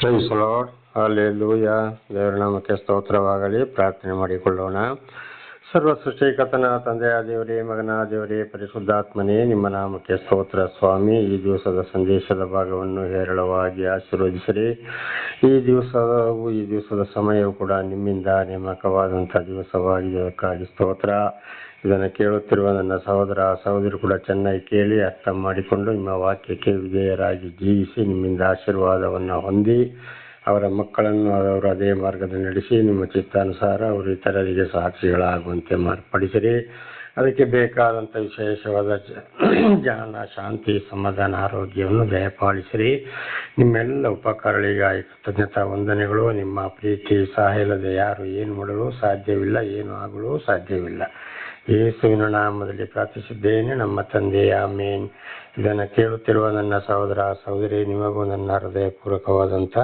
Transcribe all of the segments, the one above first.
Price lord, hallelujah. ದೇವರ ನಾಮಕ್ಕೆ ಸ್ತೋತ್ರವಾಗಲಿ. ಪ್ರಾರ್ಥನೆ ಮಾಡಿಕೊಳ್ಳೋಣ. ಸರ್ವ ಸೃಷ್ಟಿಕರ್ತನ ತಂದೆಯ ದೇವರೇ, ಮಗನ ದೇವರೇ, ಪರಿಶುದ್ಧಾತ್ಮನೇ, ನಿಮ್ಮ ನಾಮಕ್ಕೆ ಸ್ತೋತ್ರ ಸ್ವಾಮಿ. ಈ ದಿವಸದ ಸಂದೇಶದ ಭಾಗವನ್ನು ಹೇರಳವಾಗಿ ಆಶೀರ್ವದಿಸಿರಿ. ಈ ದಿವಸದ ಸಮಯವು ಕೂಡ ನಿಮ್ಮಿಂದ ನೇಮಕವಾದಂಥ ದಿವಸವಾಗಿದ್ದಕ್ಕಾಗಿ ಸ್ತೋತ್ರ. ಇದನ್ನು ಕೇಳುತ್ತಿರುವ ನನ್ನ ಸಹೋದರಿ ಕೂಡ ಚೆನ್ನಾಗಿ ಕೇಳಿ ಅರ್ಥ ಮಾಡಿಕೊಂಡು ನಿಮ್ಮ ವಾಕ್ಯಕ್ಕೆ ವಿಧೇಯರಾಗಿ ಜೀವಿಸಿ ನಿಮ್ಮಿಂದ ಆಶೀರ್ವಾದವನ್ನು ಹೊಂದಿ ಅವರ ಮಕ್ಕಳನ್ನು ಅವರು ಅದೇ ಮಾರ್ಗದಲ್ಲಿ ನಡೆಸಿ ನಿಮ್ಮ ಚಿತ್ತಾನುಸಾರ ಅವರು ಇತರರಿಗೆ ಸಾಕ್ಷಿಗಳಾಗುವಂತೆ ಮಾರ್ಪಡಿಸಿರಿ. ಅದಕ್ಕೆ ಬೇಕಾದಂಥ ವಿಶೇಷವಾದ ಜ್ಞಾನ, ಶಾಂತಿ, ಸಮಾಧಾನ, ಆರೋಗ್ಯವನ್ನು ದಯಪಾಲಿಸಿರಿ. ನಿಮ್ಮೆಲ್ಲ ಉಪಕಾರಗಳಿಗಾಗಿ ಕೃತಜ್ಞತಾ ವಂದನೆಗಳು. ನಿಮ್ಮ ಪ್ರೀತಿ ಸಹಾಯ ಇಲ್ಲದೆ ಯಾರು ಏನು ಮಾಡಲು ಸಾಧ್ಯವಿಲ್ಲ, ಏನು ಆಗಲು ಸಾಧ್ಯವಿಲ್ಲ. ಯೇಸುವಿನ ನಾಮದಲ್ಲಿ ಪ್ರಾರ್ಥಿಸಿದ್ದೇನೆ ನಮ್ಮ ತಂದೆ, ಆಮೇನ್. ಇದನ್ನು ಕೇಳುತ್ತಿರುವ ನನ್ನ ಸಹೋದರಿ, ನಿಮಗೂ ನನ್ನ ಹೃದಯಪೂರ್ವಕವಾದಂಥ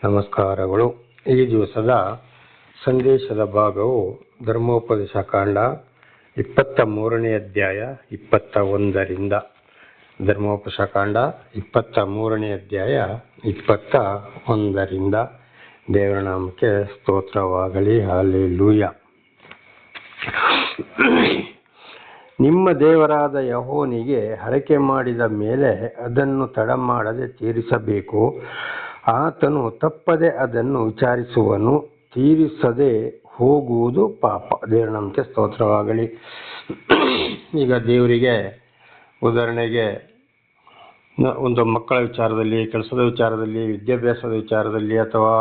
ನಮಸ್ಕಾರಗಳು. ಈ ದಿವಸದ ಸಂದೇಶದ ಭಾಗವು ಧರ್ಮೋಪದೇಶ ಕಾಂಡ 23ನೇ ಅಧ್ಯಾಯ 21ರಿಂದ. ಧರ್ಮೋಪದೇಶ ಕಾಂಡ 23ನೇ ಅಧ್ಯಾಯ 21ರಿಂದ. ದೇವರ ನಾಮಕ್ಕೆ ಸ್ತೋತ್ರವಾಗಲಿ. ಹಲ್ಲೆಲೂಯಾ. ನಿಮ್ಮ ದೇವರಾದ ಯೆಹೋವನಿಗೆ ಹರಕೆ ಮಾಡಿದ ಮೇಲೆ ಅದನ್ನು ತಡ ಮಾಡದೆ ತೀರಿಸಬೇಕು. ಆತನು ತಪ್ಪದೆ ಅದನ್ನು ವಿಚಾರಿಸುವನು, ತೀರಿಸದೆ ಹೋಗುವುದು ಪಾಪ. ದೇವರ ನಾಮಕ್ಕೆ ಸ್ತೋತ್ರವಾಗಲಿ. ಈಗ ದೇವರಿಗೆ ಉದಾಹರಣೆಗೆ ಒಂದು ಮಕ್ಕಳ ವಿಚಾರದಲ್ಲಿ, ಕೆಲಸದ ವಿಚಾರದಲ್ಲಿ, ವಿದ್ಯಾಭ್ಯಾಸದ ವಿಚಾರದಲ್ಲಿ, ಅಥವಾ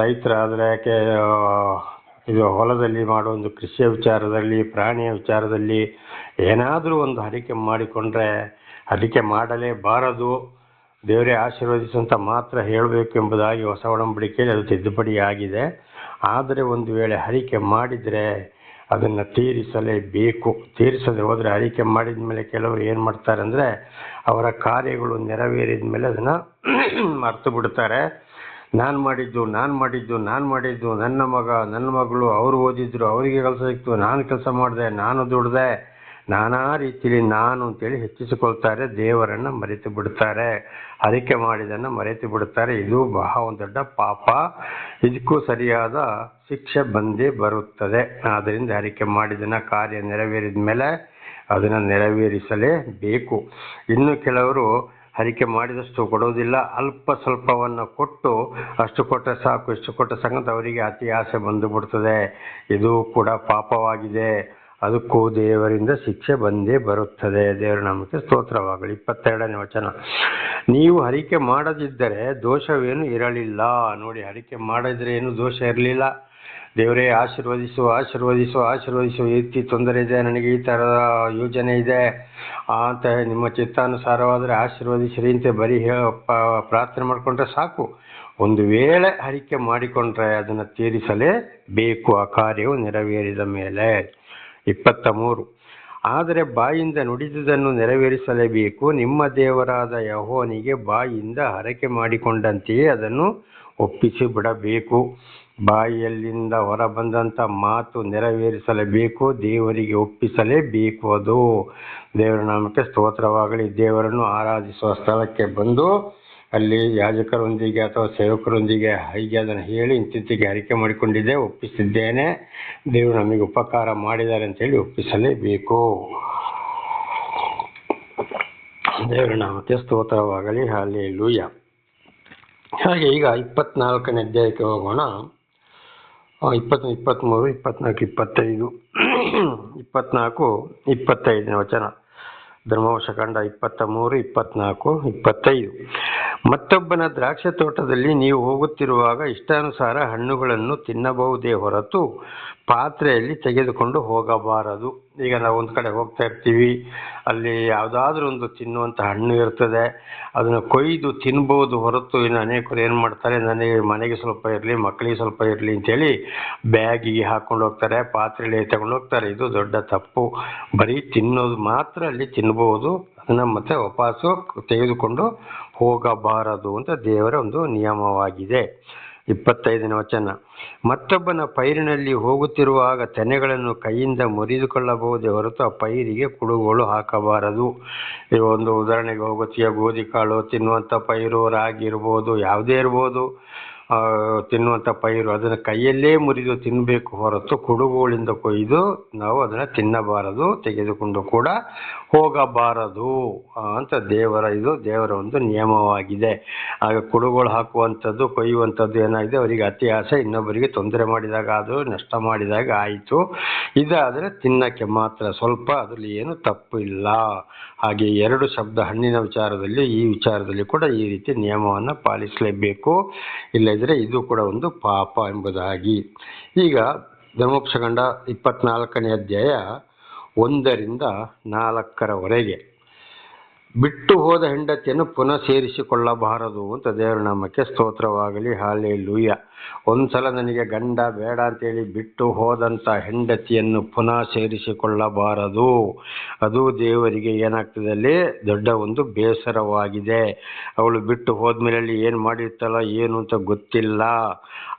ರೈತರಾದರೆ ಇದು ಹೊಲದಲ್ಲಿ ಮಾಡೋ ಒಂದು ಕೃಷಿಯ ವಿಚಾರದಲ್ಲಿ, ಪ್ರಾಣಿಯ ವಿಚಾರದಲ್ಲಿ ಏನಾದರೂ ಒಂದು ಹರಕೆ ಮಾಡಿಕೊಂಡ್ರೆ ಹರಕೆ ಮಾಡಲೇಬಾರದು. ದೇವರೇ ಆಶೀರ್ವದಿಸುವಂತ ಮಾತ್ರ ಹೇಳಬೇಕು ಎಂಬುದಾಗಿ ಹೊಸ ಒಡಂಬಡಿಕೆಯಲ್ಲಿ ಅದು ತಿದ್ದುಪಡಿ ಆಗಿದೆ. ಆದರೆ ಒಂದು ವೇಳೆ ಹರಕೆ ಮಾಡಿದರೆ ಅದನ್ನು ತೀರಿಸಲೇಬೇಕು. ತೀರಿಸದೆ ಹೋದರೆ, ಹರಕೆ ಮಾಡಿದ ಮೇಲೆ ಕೆಲವರು ಏನು ಮಾಡ್ತಾರೆ ಅಂದರೆ ಅವರ ಕಾರ್ಯಗಳು ನೆರವೇರಿದ ಮೇಲೆ ಅದನ್ನು ಮರೆತು ಬಿಡ್ತಾರೆ. ನಾನು ಮಾಡಿದ್ದು, ನನ್ನ ಮಗ, ನನ್ನ ಮಗಳು ಅವರು ಓದಿದ್ರು, ಅವರಿಗೆ ಕೆಲಸ ಸಿಕ್ತು, ನಾನು ಕೆಲಸ ಮಾಡಿದೆ, ನಾನು ದುಡ್ದೆ, ನಾನಾ ರೀತಿಯಲ್ಲಿ ನಾನು ಅಂತೇಳಿ ಹೆಚ್ಚಿಸಿಕೊಳ್ತಾರೆ. ದೇವರನ್ನು ಮರೆತು ಬಿಡ್ತಾರೆ, ಹರಕೆ ಮಾಡಿದನ್ನು ಮರೆತು ಬಿಡ್ತಾರೆ. ಇದು ಬಹಳ ಒಂದು ದೊಡ್ಡ ಪಾಪ. ಇದಕ್ಕೂ ಸರಿಯಾದ ಶಿಕ್ಷೆ ಬಂದೇ ಬರುತ್ತದೆ. ಆದ್ದರಿಂದ ಹರಕೆ ಮಾಡಿದನ ಕಾರ್ಯ ನೆರವೇರಿದ ಮೇಲೆ ಅದನ್ನು ನೆರವೇರಿಸಲೇಬೇಕು. ಇನ್ನು ಕೆಲವರು ಹರಕೆ ಮಾಡಿದಷ್ಟು ಕೊಡೋದಿಲ್ಲ, ಅಲ್ಪ ಸ್ವಲ್ಪವನ್ನು ಕೊಟ್ಟು ಅಷ್ಟು ಕೊಟ್ಟರೆ ಸಾಕು, ಇಷ್ಟು ಕೊಟ್ಟರೆ ಸಾಕಂತ ಅವರಿಗೆ ಅತಿ ಆಸೆ ಬಂದು ಬಿಡ್ತದೆ. ಇದು ಕೂಡ ಪಾಪವಾಗಿದೆ. ಅದಕ್ಕೂ ದೇವರಿಂದ ಶಿಕ್ಷೆ ಬಂದೇ ಬರುತ್ತದೆ. ದೇವರ ನಾಮಕ್ಕೆ ಸ್ತೋತ್ರವಾಗಲಿ. 22ನೇ ವಚನ. ನೀವು ಹರಕೆ ಮಾಡದಿದ್ದರೆ ದೋಷವೇನು ಇರಲಿಲ್ಲ. ನೋಡಿ, ಹರಕೆ ಮಾಡದಿದ್ರೆ ಏನು ದೋಷ ಇರಲಿಲ್ಲ. ದೇವರೇ ಆಶೀರ್ವದಿಸು, ಈ ರೀತಿ ತೊಂದರೆ ಇದೆ, ನನಗೆ ಈ ಥರದ ಯೋಜನೆ ಇದೆ ಅಂತ ನಿಮ್ಮ ಚಿತ್ತಾನುಸಾರವಾದರೆ ಆಶೀರ್ವದಿಸಿರಿ ಅಂತ ಬರೀ ಪ್ರಾರ್ಥನೆ ಮಾಡಿಕೊಂಡ್ರೆ ಸಾಕು. ಒಂದು ವೇಳೆ ಹರಕೆ ಮಾಡಿಕೊಂಡ್ರೆ ಅದನ್ನು ತೀರಿಸಲೇಬೇಕು, ಆ ಕಾರ್ಯವು ನೆರವೇರಿದ ಮೇಲೆ. 23. ಆದರೆ ಬಾಯಿಂದ ನುಡಿದುದನ್ನು ನೆರವೇರಿಸಲೇಬೇಕು. ನಿಮ್ಮ ದೇವರಾದ ಯೆಹೋವನಿಗೆ ಬಾಯಿಂದ ಹರಕೆ ಮಾಡಿಕೊಂಡಂತೆಯೇ ಅದನ್ನು ಒಪ್ಪಿಸಿ ಬಿಡಬೇಕು. ಬಾಯಿಯಲ್ಲಿಂದ ಹೊರಬಂದಂಥ ಮಾತು ನೆರವೇರಿಸಲೇಬೇಕು, ದೇವರಿಗೆ ಒಪ್ಪಿಸಲೇಬೇಕು. ಅದು ದೇವರ ನಾಮಕ್ಕೆ ಸ್ತೋತ್ರವಾಗಲಿ. ದೇವರನ್ನು ಆರಾಧಿಸುವ ಸ್ಥಳಕ್ಕೆ ಬಂದು ಅಲ್ಲಿ ಯಾಜಕರೊಂದಿಗೆ ಅಥವಾ ಸೇವಕರೊಂದಿಗೆ ಹೀಗೆ ಅದನ್ನು ಹೇಳಿ, ಇಂತಿಂತಿಗೆ ಹರಕೆ ಮಾಡಿಕೊಂಡಿದ್ದೆ, ಒಪ್ಪಿಸಿದ್ದೇನೆ, ದೇವರು ನಮಗೆ ಉಪಕಾರ ಮಾಡಿದ್ದಾರೆ ಅಂತೇಳಿ ಒಪ್ಪಿಸಲೇಬೇಕು. ದೇವರ ನಾಮಕ್ಕೆ ಸ್ತೋತ್ರವಾಗಲಿ. ಹಲ್ಲೆಲೂಯಾ. ಹಾಗೆ ಈಗ 24ನೇ ಅಧ್ಯಾಯಕ್ಕೆ ಹೋಗೋಣ. 23, 24, 25. 24-25ನೇ ವಚನ. ಧರ್ಮೋಪದೇಶ ಕಾಂಡ 23, 24, 25. ಮತ್ತೊಬ್ಬನ ದ್ರಾಕ್ಷಿ ತೋಟದಲ್ಲಿ ನೀವು ಹೋಗುತ್ತಿರುವಾಗ ಇಷ್ಟಾನುಸಾರ ಹಣ್ಣುಗಳನ್ನು ತಿನ್ನಬಹುದೇ ಹೊರತು ಪಾತ್ರೆಯಲ್ಲಿ ತೆಗೆದುಕೊಂಡು ಹೋಗಬಾರದು. ಈಗ ನಾವು ಒಂದು ಕಡೆ ಹೋಗ್ತಾ ಇರ್ತೀವಿ, ಅಲ್ಲಿ ಯಾವುದಾದ್ರೂ ಒಂದು ತಿನ್ನುವಂಥ ಹಣ್ಣು ಇರ್ತದೆ, ಅದನ್ನು ಕೊಯ್ದು ತಿನ್ಬೋದು ಹೊರತು ಇನ್ನು ಅನೇಕರು ಏನು ಮಾಡ್ತಾರೆ, ನನಗೆ ಮನೆಗೆ ಸ್ವಲ್ಪ ಇರಲಿ, ಮಕ್ಕಳಿಗೆ ಸ್ವಲ್ಪ ಇರಲಿ ಅಂತೇಳಿ ಬ್ಯಾಗಿಗೆ ಹಾಕ್ಕೊಂಡು ಹೋಗ್ತಾರೆ, ಪಾತ್ರೆಯಲ್ಲಿ ತಗೊಂಡು ಹೋಗ್ತಾರೆ. ಇದು ದೊಡ್ಡ ತಪ್ಪು. ಬರೀ ತಿನ್ನೋದು ಮಾತ್ರ ಅಲ್ಲಿ ತಿನ್ಬೋದು, ಅದನ್ನು ಮತ್ತೆ ವಾಪಸ್ಸು ತೆಗೆದುಕೊಂಡು ಹೋಗಬಾರದು ಅಂತ ದೇವರ ಒಂದು ನಿಯಮವಾಗಿದೆ. 25ನೇ ವಚನ. ಮತ್ತೊಬ್ಬನ ಪೈರಿನಲ್ಲಿ ಹೋಗುತ್ತಿರುವಾಗ ತೆನೆಗಳನ್ನು ಕೈಯಿಂದ ಮುರಿದುಕೊಳ್ಳಬಹುದೇ ಹೊರತು ಆ ಪೈರಿಗೆ ಕುಡುಗೋಲು ಹಾಕಬಾರದು. ಈಗ ಒಂದು ಉದಾಹರಣೆಗೆ ಹೋಗುತ್ತೀಯ, ಗೋಧಿ ಕಾಳು ತಿನ್ನುವಂಥ ಪೈರು, ರಾಗಿ ಇರ್ಬೋದು, ಯಾವುದೇ ಇರ್ಬೋದು, ತಿನ್ನುವಂಥ ಪೈರು, ಅದನ್ನು ಕೈಯಲ್ಲೇ ಮುರಿದು ತಿನ್ನಬೇಕು ಹೊರತು ಕುಡುಗೋಲಿಂದ ಕೊಯ್ದು ನಾವು ಅದನ್ನು ತಿನ್ನಬಾರದು, ತೆಗೆದುಕೊಂಡು ಕೂಡ ಹೋಗಬಾರದು ಅಂತ ದೇವರ ಒಂದು ನಿಯಮವಾಗಿದೆ. ಆಗ ಕುಡುಗೋಲು ಹಾಕುವಂಥದ್ದು, ಕೊಯ್ಯುವಂಥದ್ದು ಏನಾಗಿದೆ, ಅವರಿಗೆ ಅತಿ ಆಸೆ, ಇನ್ನೊಬ್ಬರಿಗೆ ತೊಂದರೆ ಮಾಡಿದಾಗ ಅದು ನಷ್ಟ ಮಾಡಿದಾಗ ಆಯಿತು. ಇದಾದರೆ ತಿನ್ನಕ್ಕೆ ಮಾತ್ರ, ಸ್ವಲ್ಪ ಅದರಲ್ಲಿ ಏನು ತಪ್ಪು ಇಲ್ಲ. ಹಾಗೆ 2 ಶಬ್ದ ಹಣ್ಣಿನ ವಿಚಾರದಲ್ಲಿ, ಈ ವಿಚಾರದಲ್ಲಿ ಕೂಡ ಈ ರೀತಿ ನಿಯಮವನ್ನು ಪಾಲಿಸಲೇಬೇಕು, ಇಲ್ಲದಿದ್ದರೆ ಇದು ಕೂಡ ಒಂದು ಪಾಪ ಎಂಬುದಾಗಿ. ಈಗ ಧರ್ಮೋಪದೇಶಕಾಂಡ 24ನೇ ಅಧ್ಯಾಯ 1ರಿಂದ 4ರವರೆಗೆ. ಬಿಟ್ಟು ಹೋದ ಹೆಂಡತಿಯನ್ನು ಪುನಃ ಸೇರಿಸಿಕೊಳ್ಳಬಾರದು ಅಂತ ದೇವರ ನಾಮಕ್ಕೆ ಸ್ತೋತ್ರವಾಗಲಿ. ಹಾಲೆಲೂಯ. ಒಂದ್ಸಲ ನನಗೆ ಗಂಡ ಬೇಡ ಅಂತೇಳಿ ಬಿಟ್ಟು ಹೋದಂಥ ಹೆಂಡತಿಯನ್ನು ಪುನಃ ಸೇರಿಸಿಕೊಳ್ಳಬಾರದು. ಅದು ದೇವರಿಗೆ ಏನಾಗ್ತದೆ, ಅಲ್ಲಿ ದೊಡ್ಡ ಒಂದು ಬೇಸರವಾಗಿದೆ. ಅವಳು ಬಿಟ್ಟು ಹೋದ್ಮೇಲೆ ಏನು ಮಾಡಿರ್ತಾಳ ಏನು ಅಂತ ಗೊತ್ತಿಲ್ಲ.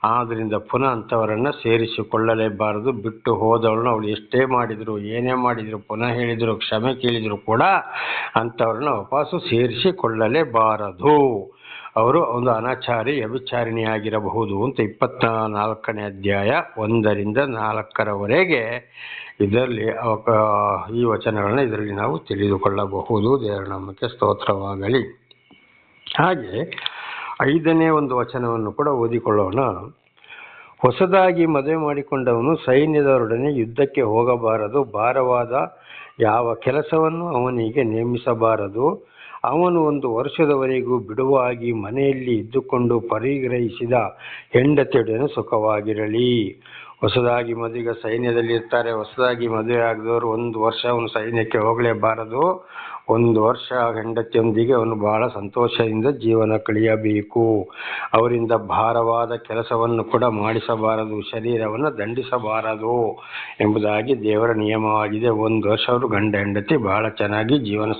ಆದ್ದರಿಂದ ಪುನಃ ಅಂಥವರನ್ನು ಸೇರಿಸಿಕೊಳ್ಳಲೇಬಾರದು. ಬಿಟ್ಟು ಹೋದವಳನ್ನ ಅವಳು ಎಷ್ಟೇ ಮಾಡಿದ್ರು, ಏನೇ ಮಾಡಿದ್ರು, ಪುನಃ ಹೇಳಿದ್ರು, ಕ್ಷಮೆ ಕೇಳಿದ್ರು ಕೂಡ ಅಂಥವ್ರನ್ನ ವಾಪಸ್ಸು ಸೇರಿಸಿಕೊಳ್ಳಲೇಬಾರದು. ಅವರು ಒಂದು ಅನಾಚಾರಿ, ವ್ಯಭಿಚಾರಿಣಿಯಾಗಿರಬಹುದು ಅಂತ 24ನೇ ಅಧ್ಯಾಯ 1ರಿಂದ 4ರವರೆಗೆ ಇದರಲ್ಲಿ ಈ ವಚನಗಳನ್ನ ಇದರಲ್ಲಿ ನಾವು ತಿಳಿದುಕೊಳ್ಳಬಹುದು. ದೇವರ ನಾಮಕ್ಕೆ ಸ್ತೋತ್ರವಾಗಲಿ. ಹಾಗೆ 5ನೇ ಒಂದು ವಚನವನ್ನು ಕೂಡ ಓದಿಕೊಳ್ಳೋಣ. ಹೊಸದಾಗಿ ಮದುವೆ ಮಾಡಿಕೊಂಡವನು ಸೈನ್ಯದವರೊಡನೆ ಯುದ್ಧಕ್ಕೆ ಹೋಗಬಾರದು. ಭಾರವಾದ ಯಾವ ಕೆಲಸವನ್ನು ಅವನಿಗೆ ನೇಮಿಸಬಾರದು. ಅವನು 1 ವರ್ಷದವರೆಗೂ ಬಿಡುವಾಗಿ ಮನೆಯಲ್ಲಿ ಇದ್ದುಕೊಂಡು ಪರಿಗ್ರಹಿಸಿದ ಹೆಂಡತಿಯೊಡನೆ ಸುಖವಾಗಿರಲಿ. ಹೊಸದಾಗಿ ಮದುವೆ, ಸೈನ್ಯದಲ್ಲಿ ಇರ್ತಾರೆ, ಹೊಸದಾಗಿ ಮದುವೆ ಆಗಿದವರು 1 ವರ್ಷ ಅವನು ಸೈನ್ಯಕ್ಕೆ ಹೋಗಲೇಬಾರದು. 1 ವರ್ಷ ಹೆಂಡತಿಯೊಂದಿಗೆ ಅವನು ಬಹಳ ಸಂತೋಷದಿಂದ ಜೀವನ ಕಳೆಯಬೇಕು. ಅವರಿಂದ ಭಾರವಾದ ಕೆಲಸವನ್ನು ಕೂಡ ಮಾಡಿಸಬಾರದು, ಶರೀರವನ್ನು ದಂಡಿಸಬಾರದು ಎಂಬುದಾಗಿ ದೇವರ ನಿಯಮವಾಗಿದೆ. 1 ವರ್ಷ ಅವರು ಗಂಡ ಹೆಂಡತಿ ಬಹಳ ಚೆನ್ನಾಗಿ ಜೀವನ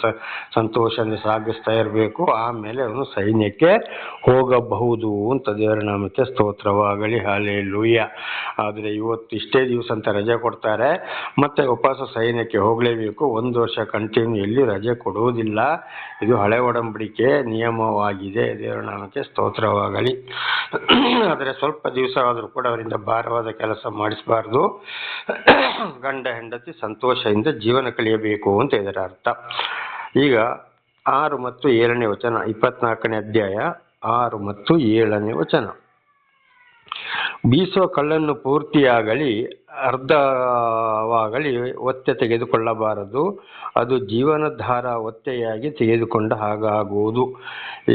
ಸಂತೋಷದಿಂದ ಸಾಗಿಸ್ತಾ ಇರಬೇಕು. ಆಮೇಲೆ ಅವನು ಸೈನ್ಯಕ್ಕೆ ಹೋಗಬಹುದು ಅಂತ ದೇವರ ನಾಮಕ್ಕೆ ಸ್ತೋತ್ರವಾಗಲಿ. ಹಾಲೆಲೂಯ. ಆದರೆ ಇವತ್ತು ಇಷ್ಟೇ ದಿವಸ ಅಂತ ರಜೆ ಕೊಡ್ತಾರೆ, ಮತ್ತೆ ವಾಪಸ್ ಸೈನ್ಯಕ್ಕೆ ಹೋಗಲೇಬೇಕು. 1 ವರ್ಷ ಕಂಟಿನ್ಯೂ ಎಲ್ಲಿ ರಜೆ ಕೊಡುವುದಿಲ್ಲ. ಇದು ಹಳೆ ಒಡಂಬಡಿಕೆ ನಿಯಮವಾಗಿದೆ. ದೇವರ ನಾಮಕ್ಕೆ ಸ್ತೋತ್ರವಾಗಲಿ. ಆದರೆ ಸ್ವಲ್ಪ ದಿವಸ ಆದರೂ ಕೂಡ ಅವರಿಂದ ಭಾರವಾದ ಕೆಲಸ ಮಾಡಿಸಬಾರ್ದು. ಗಂಡ ಹೆಂಡತಿ ಸಂತೋಷದಿಂದ ಜೀವನ ಕಳೆಯಬೇಕು ಅಂತ ಇದರ ಅರ್ಥ. ಈಗ 6 ಮತ್ತು 7ನೇ ವಚನ, 24ನೇ ಅಧ್ಯಾಯ 6 ಮತ್ತು 7ನೇ ವಚನ. ಬೀಸೋ ಕಲ್ಲನ್ನು ಪೂರ್ತಿಯಾಗಲಿ ಅರ್ಧವಾಗಲಿ ಒತ್ತೆ ತೆಗೆದುಕೊಳ್ಳಬಾರದು. ಅದು ಜೀವನಧಾರ ಒತ್ತೆಯಾಗಿ ತೆಗೆದುಕೊಂಡ ಹಾಗಾಗುವುದು.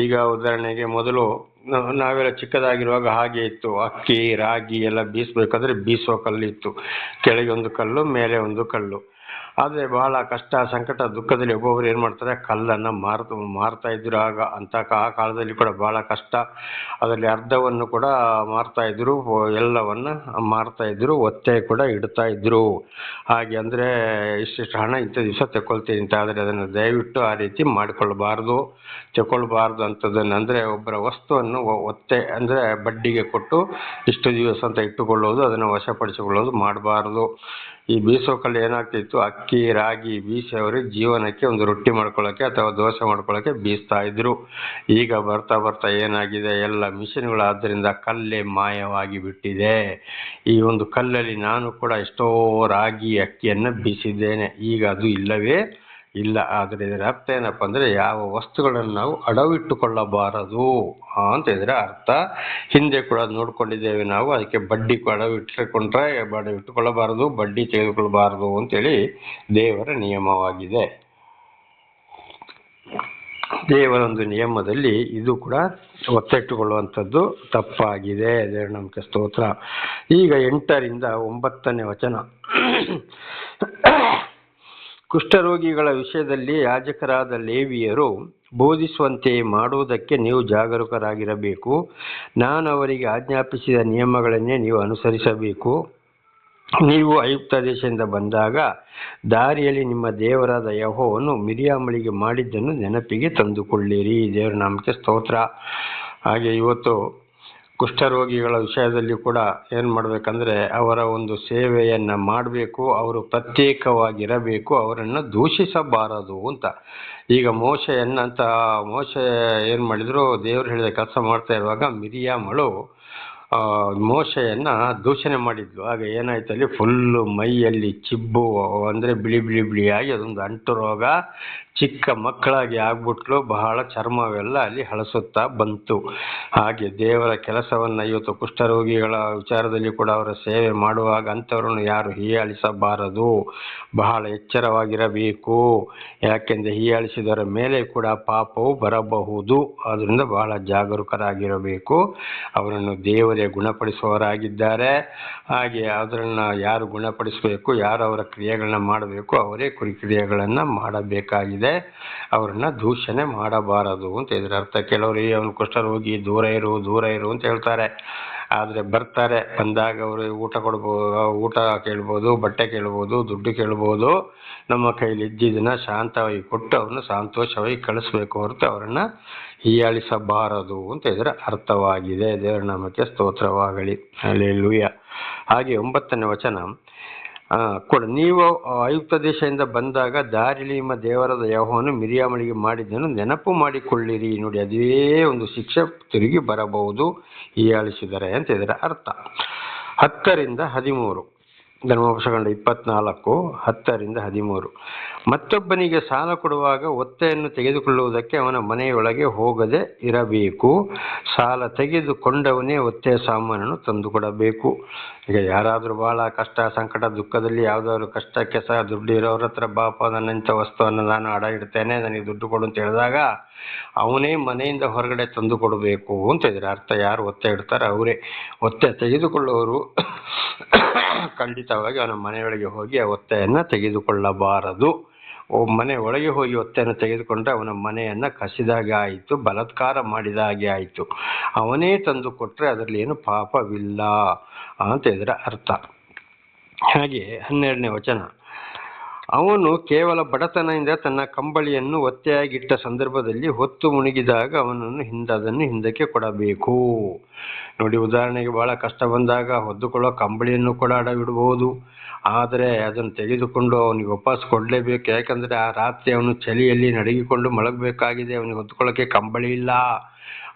ಈಗ ಉದಾಹರಣೆಗೆ ಮೊದಲು ನಾವೆಲ್ಲ ಚಿಕ್ಕದಾಗಿರುವಾಗ ಹಾಗೆ ಇತ್ತು. ಅಕ್ಕಿ ರಾಗಿ ಎಲ್ಲ ಬೀಸಬೇಕಾದ್ರೆ ಬೀಸೋ ಕಲ್ಲಿತ್ತು. ಕೆಳಗೆ 1 ಕಲ್ಲು, ಮೇಲೆ 1 ಕಲ್ಲು. ಆದರೆ ಬಹಳ ಕಷ್ಟ, ಸಂಕಟ, ದುಃಖದಲ್ಲಿ ಒಬ್ಬೊಬ್ರು ಏನು ಮಾಡ್ತಾರೆ, ಕಲ್ಲನ್ನು ಮಾರ್ತಾ ಇದ್ರು. ಆ ಕಾಲದಲ್ಲಿ ಕೂಡ ಬಹಳ ಕಷ್ಟ. ಅದರಲ್ಲಿ ಅರ್ಧವನ್ನು ಕೂಡ ಮಾರ್ತಾ ಇದ್ರು, ಎಲ್ಲವನ್ನ ಮಾರ್ತಾ ಇದ್ರು, ಒತ್ತೆ ಕೂಡ ಇಡ್ತಾ ಇದ್ರು. ಹಾಗೆ ಅಂದರೆ ಇಷ್ಟಿಷ್ಟು ಹಣ ಇಂಥ ದಿವಸ ತಗೊಳ್ತೀನಿ ಅಂತ. ಆದರೆ ಅದನ್ನು ದಯವಿಟ್ಟು ಆ ರೀತಿ ಮಾಡಿಕೊಳ್ಬಾರ್ದು, ತಗೊಳ್ಬಾರ್ದು ಅಂಥದ್ದನ್ನು. ಅಂದರೆ ಒಬ್ಬರ ವಸ್ತುವನ್ನು ಒತ್ತೆ ಅಂದರೆ ಬಡ್ಡಿಗೆ ಕೊಟ್ಟು ಇಷ್ಟು ದಿವಸ ಅಂತ ಇಟ್ಟುಕೊಳ್ಳೋದು, ಅದನ್ನು ವಶಪಡಿಸಿಕೊಳ್ಳೋದು ಮಾಡಬಾರ್ದು. ಈ ಬೀಸೋಕಲ್ಲಿ ಏನಾಗ್ತಿತ್ತು, ಅಕ್ಕಿ ರಾಗಿ ಬೀಸಿ ಅವರಿಗೆ ಜೀವನಕ್ಕೆ ಒಂದು ರೊಟ್ಟಿ ಮಾಡ್ಕೊಳ್ಳೋಕ್ಕೆ ಅಥವಾ ದೋಸೆ ಮಾಡ್ಕೊಳ್ಳೋಕ್ಕೆ ಬೀಸ್ತಾ ಇದ್ರು. ಈಗ ಬರ್ತಾ ಬರ್ತಾ ಏನಾಗಿದೆ, ಎಲ್ಲ ಮಿಷಿನ್ಗಳಾದ್ದರಿಂದ ಕಲ್ಲೇ ಮಾಯವಾಗಿ ಬಿಟ್ಟಿದೆ. ಈ ಒಂದು ಕಲ್ಲಲ್ಲಿ ನಾನು ಕೂಡ ಎಷ್ಟೋ ರಾಗಿ ಅಕ್ಕಿಯನ್ನು ಬೀಸಿದ್ದೇನೆ. ಈಗ ಅದು ಇಲ್ಲವೇ ಇಲ್ಲ. ಆದರೆ ಇದರ ಅರ್ಥ ಏನಪ್ಪ ಅಂದರೆ, ಯಾವ ವಸ್ತುಗಳನ್ನು ನಾವು ಅಡವಿಟ್ಟುಕೊಳ್ಳಬಾರದು ಅಂತ ಇದರ ಅರ್ಥ. ಹಿಂದೆ ಕೂಡ ನೋಡ್ಕೊಂಡಿದ್ದೇವೆ ನಾವು. ಅದಕ್ಕೆ ಬಡ್ಡಿ ಅಡವಿಟ್ಟುಕೊಂಡ್ರೆ ಇಟ್ಟುಕೊಳ್ಳಬಾರದು, ಬಡ್ಡಿ ತೆಗೆದುಕೊಳ್ಳಬಾರದು ಅಂತೇಳಿ ದೇವರ ನಿಯಮವಾಗಿದೆ. ದೇವರ ಒಂದು ನಿಯಮದಲ್ಲಿ ಇದು ಕೂಡ ಒತ್ತಿಟ್ಟುಕೊಳ್ಳುವಂಥದ್ದು ತಪ್ಪಾಗಿದೆ. ದೇವರ ನಮಗೆ ಸ್ತೋತ್ರ. ಈಗ 8ರಿಂದ 9ನೇ ವಚನ. ಕುಷ್ಠರೋಗಿಗಳ ವಿಷಯದಲ್ಲಿ ಯಾಜಕರಾದ ಲೇವಿಯರು ಬೋಧಿಸುವಂತೆ ಮಾಡುವುದಕ್ಕೆ ನೀವು ಜಾಗರೂಕರಾಗಿರಬೇಕು. ನಾನು ಅವರಿಗೆ ಆಜ್ಞಾಪಿಸಿದ ನಿಯಮಗಳನ್ನೇ ನೀವು ಅನುಸರಿಸಬೇಕು. ನೀವು ಐಗುಪ್ತ ದೇಶದಿಂದ ಬಂದಾಗ ದಾರಿಯಲ್ಲಿ ನಿಮ್ಮ ದೇವರಾದ ಯೆಹೋವನು ಮಿರಿಯಾಮಳಿಗೆ ಮಾಡಿದ್ದನ್ನು ನೆನಪಿಗೆ ತಂದುಕೊಳ್ಳಿರಿ. ದೇವರ ನಾಮಕ್ಕೆ ಸ್ತೋತ್ರ. ಹಾಗೆ ಇವತ್ತು ಕುಷ್ಠರೋಗಿಗಳ ವಿಷಯದಲ್ಲಿ ಕೂಡ ಏನು ಮಾಡಬೇಕಂದ್ರೆ ಅವರ ಒಂದು ಸೇವೆಯನ್ನು ಮಾಡಬೇಕು, ಅವರು ಪ್ರತ್ಯೇಕವಾಗಿರಬೇಕು, ಅವರನ್ನು ದೂಷಿಸಬಾರದು ಅಂತ. ಈಗ ಮೋಶೆ ಏನು ಮಾಡಿದ್ರು, ದೇವರು ಹೇಳಿದ ಕೆಲಸ ಮಾಡ್ತಾ ಇರುವಾಗ ಮಿರಿಯಾಮಳು ಮೋಶೆಯನ್ನು ದೂಷಣೆ ಮಾಡಿದ್ಲು. ಆಗ ಏನಾಯ್ತು, ಅಲ್ಲಿ ಫುಲ್ಲು ಮೈಯಲ್ಲಿ ಚಿಬ್ಬು ಅಂದರೆ ಬಿಳಿ ಬಿಳಿ ಬಿಳಿಯಾಗಿ ಅದೊಂದು ಅಂಟು ರೋಗ, ಚಿಕ್ಕ ಮಕ್ಕಳಾಗಿ ಆಗ್ಬಿಟ್ಲು. ಬಹಳ ಚರ್ಮವೆಲ್ಲ ಅಲ್ಲಿ ಹಳಸುತ್ತಾ ಬಂತು. ಹಾಗೆ ದೇವರ ಕೆಲಸವನ್ನು ಇವತ್ತು ಕುಷ್ಠರೋಗಿಗಳ ವಿಚಾರದಲ್ಲಿ ಕೂಡ ಅವರ ಸೇವೆ ಮಾಡುವಾಗ ಅಂಥವ್ರನ್ನು ಯಾರು ಹೀಯಾಳಿಸಬಾರದು, ಬಹಳ ಎಚ್ಚರವಾಗಿರಬೇಕು. ಯಾಕೆಂದರೆ ಹೀಯಾಳಿಸಿದವರ ಮೇಲೆ ಕೂಡ ಪಾಪವು ಬರಬಹುದು. ಆದ್ದರಿಂದ ಬಹಳ ಜಾಗರೂಕರಾಗಿರಬೇಕು. ಅವರನ್ನು ದೇವರೇ ಗುಣಪಡಿಸುವವರಾಗಿದ್ದಾರೆ. ಹಾಗೆ ಅದನ್ನು ಯಾರು ಗುಣಪಡಿಸಬೇಕು, ಯಾರು ಅವರ ಕ್ರಿಯೆಗಳನ್ನ ಮಾಡಬೇಕು, ಅವರೇ ಕ್ರಿಯೆಗಳನ್ನು ಮಾಡಬೇಕಾಗಿದೆ. ಅವರನ್ನ ದೂಷಣೆ ಮಾಡಬಾರದು ಅಂತ ಇದ್ರ ಅರ್ಥ. ಕೆಲವರು ಅವನು ಕುಷ್ಠರೋಗಿ, ದೂರ ಇರು ಅಂತ ಹೇಳ್ತಾರೆ. ಆದರೆ ಬರ್ತಾರೆ, ಬಂದಾಗ ಅವರು ಊಟ ಕೇಳ್ಬೋದು, ಬಟ್ಟೆ ಕೇಳ್ಬೋದು, ದುಡ್ಡು ಕೇಳ್ಬೋದು. ನಮ್ಮ ಕೈಲಿ ಇದ್ದಿದ್ದನ್ನ ಶಾಂತವಾಗಿ ಕೊಟ್ಟು ಅವ್ರನ್ನ ಸಂತೋಷವಾಗಿ ಕಳಿಸ್ಬೇಕು ಹೊರತು ಅವರನ್ನು ಹೀಯಾಳಿಸಬಾರದು ಅಂತ ಇದರ ಅರ್ಥವಾಗಿದೆ. ದೇವರ ನಾಮಕ್ಕೆ ಸ್ತೋತ್ರವಾಗಲಿ. ಹಲ್ಲೆಲೂಯಾ. ಹಾಗೆ 9ನೇ ವಚನ ಕೂಡ, ನೀವು ಐಗುಪ್ತ ದೇಶದಿಂದ ಬಂದಾಗ ದಾರಿಲಿ ನಿಮ್ಮ ದೇವರಾದ ಯೆಹೋವನು ಮಿರಿಯಾಮಳಿಗೆ ಮಾಡಿದ್ದನ್ನು ನೆನಪು ಮಾಡಿಕೊಳ್ಳಿರಿ. ನೋಡಿ, ಅದೇ ಒಂದು ಶಿಕ್ಷೆ ತಿರುಗಿ ಬರಬಹುದು ಹೀಯಾಳಿಸಿದರೆ ಅಂತ ಇದರ ಅರ್ಥ. 10-13 ಧರ್ಮೋಪದೇಶಕಾಂಡ 24, 10-13. ಮತ್ತೊಬ್ಬನಿಗೆ ಸಾಲ ಕೊಡುವಾಗ ಒತ್ತೆಯನ್ನು ತೆಗೆದುಕೊಳ್ಳುವುದಕ್ಕೆ ಅವನ ಮನೆಯೊಳಗೆ ಹೋಗದೆ ಇರಬೇಕು. ಸಾಲ ತೆಗೆದುಕೊಂಡವನೇ ಒತ್ತೆಯ ಸಾಮಾನನ್ನು ತಂದುಕೊಡಬೇಕು. ಈಗ ಯಾರಾದರೂ ಬಹಳ ಕಷ್ಟ, ಸಂಕಟ, ದುಃಖದಲ್ಲಿ ಯಾವುದಾದ್ರು ಕಷ್ಟಕ್ಕೆ ಸಹ ದುಡ್ಡು ಇರೋರ ಹತ್ರ, ಬಾಪ ನನ್ನಂಥ ವಸ್ತುವನ್ನು ನಾನು ಅಡ ಇಡ್ತೇನೆ, ನನಗೆ ದುಡ್ಡು ಕೊಡು ಅಂತ ಹೇಳಿದಾಗ ಅವನೇ ಮನೆಯಿಂದ ಹೊರಗಡೆ ತಂದು ಕೊಡಬೇಕು ಅಂತ ಇದ್ದಾರೆ ಅರ್ಥ. ಯಾರು ಒತ್ತೆ ಇಡ್ತಾರೆ ಅವರೇ. ಒತ್ತೆ ತೆಗೆದುಕೊಳ್ಳುವವರು ಖಂಡಿತವಾಗಿ ಅವನ ಮನೆಯೊಳಗೆ ಹೋಗಿ ಆ ಒತ್ತೆಯನ್ನು ತೆಗೆದುಕೊಳ್ಳಬಾರದು. ಮನೆ ಒಳಗೆ ಹೋಗಿ ಒತ್ತೆಯನ್ನು ತೆಗೆದುಕೊಂಡ್ರೆ ಅವನ ಮನೆಯನ್ನು ಕಸಿದಾಗೆ ಆಯಿತು, ಬಲಾತ್ಕಾರ ಮಾಡಿದ ಹಾಗೆ ಆಯಿತು. ಅವನೇ ತಂದು ಕೊಟ್ಟರೆ ಅದರಲ್ಲಿ ಏನು ಪಾಪವಿಲ್ಲ ಅಂತ ಇದರ ಅರ್ಥ. ಹಾಗೆ 12ನೇ ವಚನ, ಅವನು ಕೇವಲ ಬಡತನದಿಂದ ತನ್ನ ಕಂಬಳಿಯನ್ನು ಒತ್ತೆಯಾಗಿಟ್ಟ ಸಂದರ್ಭದಲ್ಲಿ ಹೊತ್ತು ಮುಳುಗಿದಾಗ ಅದನ್ನು ಹಿಂದಕ್ಕೆ ಕೊಡಬೇಕು. ನೋಡಿ, ಉದಾಹರಣೆಗೆ ಬಹಳ ಕಷ್ಟ ಬಂದಾಗ ಹೊದ್ದುಕೊಳ್ಳೋ ಕಂಬಳಿಯನ್ನು ಕೂಡ ಅಡವಿಡಬಹುದು. ಆದರೆ ಅದನ್ನು ತೆಗೆದುಕೊಂಡು ಅವನಿಗೆ ವಾಪಸ್ ಕೊಡಲೇಬೇಕು. ಯಾಕಂದರೆ ಆ ರಾತ್ರಿ ಅವನು ಚಳಿಯಲ್ಲಿ ನಡುಗಿಕೊಂಡು ಮಲಗಬೇಕಾಗಿದೆ, ಅವನಿಗೆ ಹೊದ್ದುಕೊಳ್ಳೋಕ್ಕೆ ಕಂಬಳಿ ಇಲ್ಲ.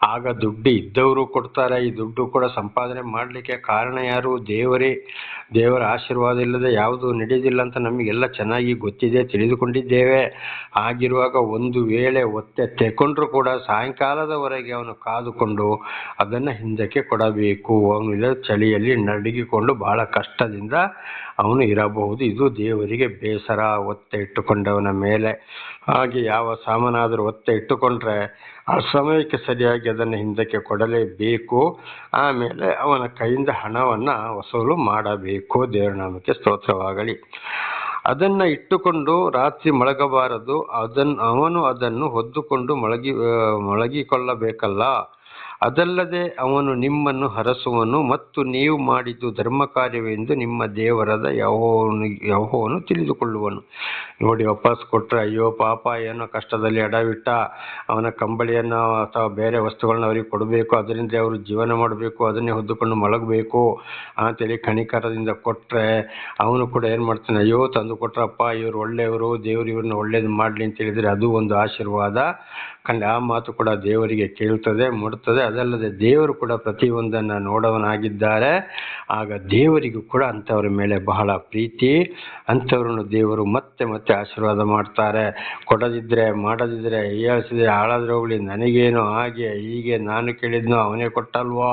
ಆಗ ದುಡ್ಡು ಇದ್ದವರು ಕೊಡ್ತಾರೆ. ಈ ದುಡ್ಡು ಕೂಡ ಸಂಪಾದನೆ ಮಾಡಲಿಕ್ಕೆ ಕಾರಣ ಯಾರು? ದೇವರೇ. ದೇವರ ಆಶೀರ್ವಾದ ಇಲ್ಲದೆ ಯಾವುದು ನಡೆಯೋದಿಲ್ಲ ಅಂತ ನಮಗೆಲ್ಲ ಚೆನ್ನಾಗಿ ಗೊತ್ತಿದೆ, ತಿಳಿದುಕೊಂಡಿದ್ದೇವೆ. ಆಗಿರುವಾಗ ಒಂದು ವೇಳೆ ಒತ್ತೆ ತೆಕೊಂಡ್ರೂ ಕೂಡ ಸಾಯಂಕಾಲದವರೆಗೆ ಅವನು ಕಾದುಕೊಂಡು ಅದನ್ನು ಹಿಂದಕ್ಕೆ ಕೊಡಬೇಕು. ಅವನು ಇಲ್ಲ ಚಳಿಯಲ್ಲಿ ನಡುಗಿಕೊಂಡು ಬಹಳ ಕಷ್ಟದಿಂದ ಅವನು ಇರಬಹುದು. ಇದು ದೇವರಿಗೆ ಬೇಸರ, ಒತ್ತೆ ಇಟ್ಟುಕೊಂಡವನ ಮೇಲೆ. ಹಾಗೆ ಯಾವ ಸಾಮಾನಾದರೂ ಒತ್ತೆ ಇಟ್ಟುಕೊಂಡ್ರೆ ಆ ಸಮಯಕ್ಕೆ ಸರಿಯಾಗಿ ಅದನ್ನು ಹಿಂದಕ್ಕೆ ಕೊಡಲೇಬೇಕು. ಆಮೇಲೆ ಅವನ ಕೈಯಿಂದ ಹಣವನ್ನು ವಸೂಲು ಮಾಡಬೇಕು. ದೇವರ ನಾಮಕ್ಕೆ ಸ್ತೋತ್ರವಾಗಲಿ. ಅದನ್ನು ಇಟ್ಟುಕೊಂಡು ರಾತ್ರಿ ಮಲಗಬಾರದು. ಅವನು ಅದನ್ನು ಹೊದ್ದುಕೊಂಡು ಮಲಗಿಕೊಳ್ಳಬೇಕಲ್ಲ. ಅದಲ್ಲದೆ ಅವನು ನಿಮ್ಮನ್ನು ಹರಸುವನು ಮತ್ತು ನೀವು ಮಾಡಿದ್ದು ಧರ್ಮ ಕಾರ್ಯವೆಂದು ನಿಮ್ಮ ದೇವರಾದ ಯೆಹೋವನು ತಿಳಿದುಕೊಳ್ಳುವನು. ನೋಡಿ, ವಾಪಸ್ ಕೊಟ್ಟರೆ ಅಯ್ಯೋ ಪಾಪ, ಏನೋ ಕಷ್ಟದಲ್ಲಿ ಅಡವಿಟ್ಟ, ಅವನ ಕಂಬಳಿಯನ್ನು ಅಥವಾ ಬೇರೆ ವಸ್ತುಗಳನ್ನ ಅವ್ರಿಗೆ ಕೊಡಬೇಕು, ಅದರಿಂದ ಅವರು ಜೀವನ ಮಾಡಬೇಕು, ಅದನ್ನೇ ಹೊದ್ದುಕೊಂಡು ಮಲಗಬೇಕು ಅಂತೇಳಿ ಕನಿಕರದಿಂದ ಕೊಟ್ಟರೆ ಅವನು ಕೂಡ ಏನು ಮಾಡ್ತಾನೆ, ಅಯ್ಯೋ ತಂದು ಕೊಟ್ರಪ್ಪ, ಇವರು ಒಳ್ಳೆಯವರು, ದೇವರು ಇವ್ರನ್ನ ಒಳ್ಳೇದು ಮಾಡಲಿ ಅಂತ ಹೇಳಿದರೆ ಅದು ಒಂದು ಆಶೀರ್ವಾದ. ಆ ಮಾತು ಕೂಡ ದೇವರಿಗೆ ಕೇಳ್ತದೆ, ಮುಡ್ತದೆ. ಅದಲ್ಲದೆ ದೇವರು ಕೂಡ ಪ್ರತಿಯೊಂದನ್ನು ನೋಡವನಾಗಿದ್ದಾರೆ. ಆಗ ದೇವರಿಗೂ ಕೂಡ ಅಂಥವ್ರ ಮೇಲೆ ಬಹಳ ಪ್ರೀತಿ. ಅಂಥವ್ರನ್ನು ದೇವರು ಮತ್ತೆ ಮತ್ತೆ ಆಶೀರ್ವಾದ ಮಾಡ್ತಾರೆ. ಕೊಡದಿದ್ದರೆ, ಮಾಡದಿದ್ದರೆ, ಹೀಯಾಳಿಸಿದ್ರೆ ಹಾಳಾದ್ರೆ ಹೋಗ್ಲಿ, ನನಗೇನು, ಹಾಗೆ ಹೀಗೆ, ನಾನು ಕೇಳಿದ್ನೋ ಅವನೇ ಕೊಟ್ಟಲ್ವೋ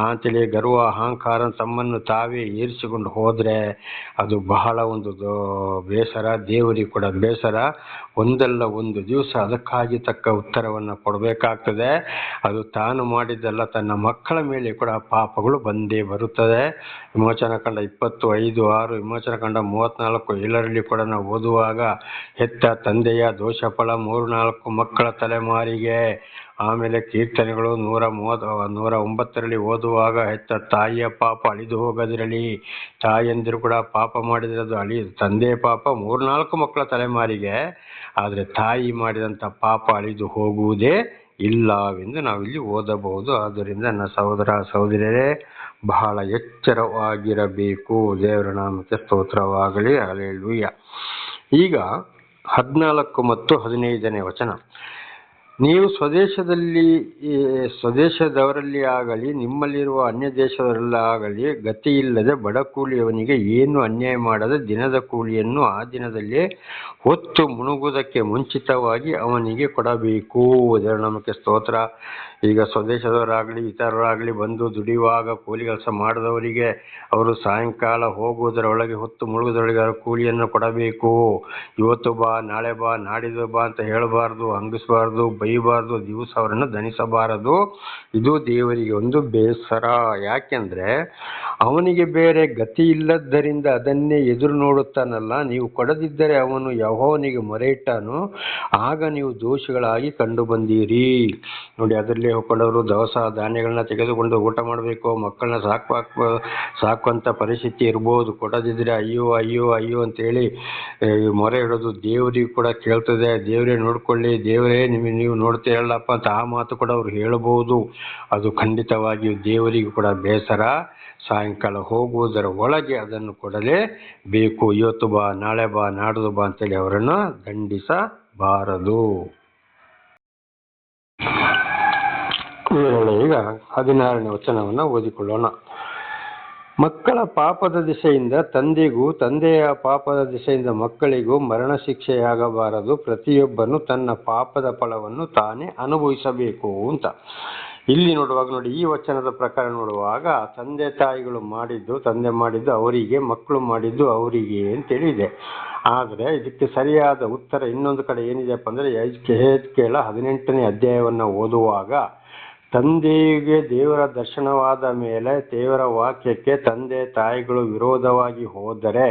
ಅಂತೇಳಿ ಗರ್ವ, ಅಹಂಕಾರ ತಮ್ಮನ್ನು ತಾವೇ ಏರಿಸಿಕೊಂಡು ಹೋದರೆ ಅದು ಬಹಳ ಒಂದು ಬೇಸರ. ದೇವರಿಗೆ ಕೂಡ ಬೇಸರ. ಒಂದಲ್ಲ ಒಂದು ದಿವಸ ಅದಕ್ಕಾಗಿ ತಕ್ಕ ಉತ್ತರವನ್ನು ಕೊಡಬೇಕಾಗ್ತದೆ. ಅದು ತಾನು ಮಾಡಿದ್ದಲ್ಲ, ತನ್ನ ಮಕ್ಕಳ ಮೇಲೆ ಕೂಡ ಪಾಪಗಳು ಬಂದೇ ಬರುತ್ತದೆ. ವಿಮೋಚನಕಾಂಡ 25:6, ವಿಮೋಚನಕಾಂಡ 34:7 ಕೂಡ ನಾವು ಓದುವಾಗ ಹೆತ್ತ ತಂದೆಯ ದೋಷಫಲ 3-4 ಮಕ್ಕಳ ತಲೆಮಾರಿಗೆ. ಆಮೇಲೆ ಕೀರ್ತನೆಗಳು 109 ಓದುವಾಗ ಹೆತ್ತ ತಾಯಿಯ ಪಾಪ ಅಳಿದು ಹೋಗದಿರಲಿ. ತಾಯಿಯಂದಿರು ಕೂಡ ಪಾಪ ಮಾಡಿದರೆ ಅದು ತಂದೆಯ ಪಾಪ 3-4 ಮಕ್ಕಳ ತಲೆಮಾರಿಗೆ. ಆದರೆ ತಾಯಿ ಮಾಡಿದಂಥ ಪಾಪ ಅಳಿದು ಹೋಗುವುದೇ ಇಲ್ಲವೆಂದು ನಾವಿಲ್ಲಿ ಓದಬಹುದು. ಆದ್ದರಿಂದ ನನ್ನ ಸಹೋದರ ಸಹೋದರಿಯರೇ, ಬಹಳ ಎಚ್ಚರವಾಗಿರಬೇಕು. ದೇವರ ನಾಮಕ್ಕೆ ಸ್ತೋತ್ರವಾಗಲಿ. ಹಲ್ಲೆಲೂಯಾ. ಈಗ 14 ಮತ್ತು 15ನೇ ವಚನ. ನೀವು ಸ್ವದೇಶದವರಲ್ಲಿ ಆಗಲಿ ನಿಮ್ಮಲ್ಲಿರುವ ಅನ್ಯ ದೇಶದವರಲ್ಲಾಗಲಿ ಗತಿಯಿಲ್ಲದೆ ಬಡ ಕೂಲಿಯವನಿಗೆ ಏನು ಅನ್ಯಾಯ ಮಾಡದೆ ದಿನದ ಕೂಲಿಯನ್ನು ಆ ದಿನದಲ್ಲೇ ಹೊತ್ತು ಮುಣುಗುವುದಕ್ಕೆ ಮುಂಚಿತವಾಗಿ ಅವನಿಗೆ ಕೊಡಬೇಕು. ದೇವರ ನಾಮಕ್ಕೆ ಸ್ತೋತ್ರ. ಈಗ ಸ್ವದೇಶದವರಾಗಲಿ ಇತರರಾಗಲಿ ಬಂದು ದುಡಿಯುವಾಗ ಕೂಲಿ ಕೆಲಸ ಮಾಡಿದವರಿಗೆ ಅವರು ಸಾಯಂಕಾಲ ಹೋಗುವುದರೊಳಗೆ ಹೊತ್ತು ಮುಳುಗುವುದರೊಳಗೆ ಕೂಲಿಯನ್ನು ಕೊಡಬೇಕು. ಇವತ್ತು ಬಾ, ನಾಳೆ ಬಾ, ನಾಡಿದ್ದು ಬಾ ಅಂತ ಹೇಳಬಾರ್ದು, ಹಂಗಿಸಬಾರ್ದು, ಬೈಬಾರ್ದು, ದಿವಸ ಅವರನ್ನು ದಣಿಸಬಾರದು. ಇದು ದೇವರಿಗೆ ಒಂದು ಬೇಸರ. ಯಾಕೆಂದ್ರೆ ಅವನಿಗೆ ಬೇರೆ ಗತಿ ಇಲ್ಲದ್ದರಿಂದ ಅದನ್ನೇ ಎದುರು ನೋಡುತ್ತಾನಲ್ಲ. ನೀವು ಕೊಡದಿದ್ದರೆ ಅವನು ಯೆಹೋವನಿಗೆ ಮೊರೆ ಇಟ್ಟನು, ಆಗ ನೀವು ದೋಷಿಗಳಾಗಿ ಕಂಡು ಬಂದೀರಿ. ನೋಡಿ, ಅದರಲ್ಲಿ ಹೊಕ್ಕೊಂಡವರು ದವಸ ಧಾನ್ಯಗಳನ್ನ ತೆಗೆದುಕೊಂಡು ಊಟ ಮಾಡಬೇಕು, ಮಕ್ಕಳನ್ನ ಸಾಕುವಂತ ಪರಿಸ್ಥಿತಿ ಇರ್ಬೋದು. ಕೊಡದಿದ್ರೆ ಅಯ್ಯೋ ಅಯ್ಯೋ ಅಯ್ಯೋ ಅಂತೇಳಿ ಮೊರೆ ಇಡೋದು ದೇವರಿಗೂ ಕೂಡ ಕೇಳ್ತದೆ. ದೇವರೇ ನೋಡ್ಕೊಳ್ಳಿ, ದೇವರೇ ನೀವು ನೋಡ್ತೀರಲ್ಲಪ್ಪ ಅಂತ ಆ ಮಾತು ಕೂಡ ಅವ್ರು ಹೇಳ್ಬೋದು. ಅದು ಖಂಡಿತವಾಗಿಯೂ ದೇವರಿಗೂ ಕೂಡ ಬೇಸರ. ಸಾಯಂಕಾಲ ಹೋಗುವುದರ ಒಳಗೆ ಅದನ್ನು ಕೊಡಲೇಬೇಕು. ಇವತ್ತು ಬಾ, ನಾಳೆ ಬಾ, ನಾಡ್ದು ಬಾ ಅಂತೇಳಿ ಅವರನ್ನು ದಂಡಿಸಬಾರದು. ಈಗ 16ನೇ ವಚನವನ್ನು ಓದಿಕೊಳ್ಳೋಣ. ಮಕ್ಕಳ ಪಾಪದ ದಿಸೆಯಿಂದ ತಂದೆಗೂ ತಂದೆಯ ಪಾಪದ ದಿಸೆಯಿಂದ ಮಕ್ಕಳಿಗೂ ಮರಣ ಶಿಕ್ಷೆಯಾಗಬಾರದು. ಪ್ರತಿಯೊಬ್ಬನು ತನ್ನ ಪಾಪದ ಫಲವನ್ನು ತಾನೇ ಅನುಭವಿಸಬೇಕು ಅಂತ ಇಲ್ಲಿ ನೋಡುವಾಗ ನೋಡಿ, ಈ ವಚನದ ಪ್ರಕಾರ ನೋಡುವಾಗ ತಂದೆ ತಾಯಿಗಳು ಮಾಡಿದ್ದು ತಂದೆ ಮಾಡಿದ್ದು ಅವರಿಗೆ, ಮಕ್ಕಳು ಮಾಡಿದ್ದು ಅವರಿಗೆ ಅಂತೇಳಿ ಇದೆ. ಆದರೆ ಇದಕ್ಕೆ ಸರಿಯಾದ ಉತ್ತರ ಇನ್ನೊಂದು ಕಡೆ ಏನಿದೆಯಪ್ಪ ಅಂದರೆ ಯೆಹೆಜ್ಕೇಲ 18ನೇ ಅಧ್ಯಾಯವನ್ನು ಓದುವಾಗ, ತಂದೆಗೆ ದೇವರ ದರ್ಶನವಾದ ಮೇಲೆ ದೇವರ ವಾಕ್ಯಕ್ಕೆ ತಂದೆ ತಾಯಿಗಳು ವಿರೋಧವಾಗಿ ಹೋದರೆ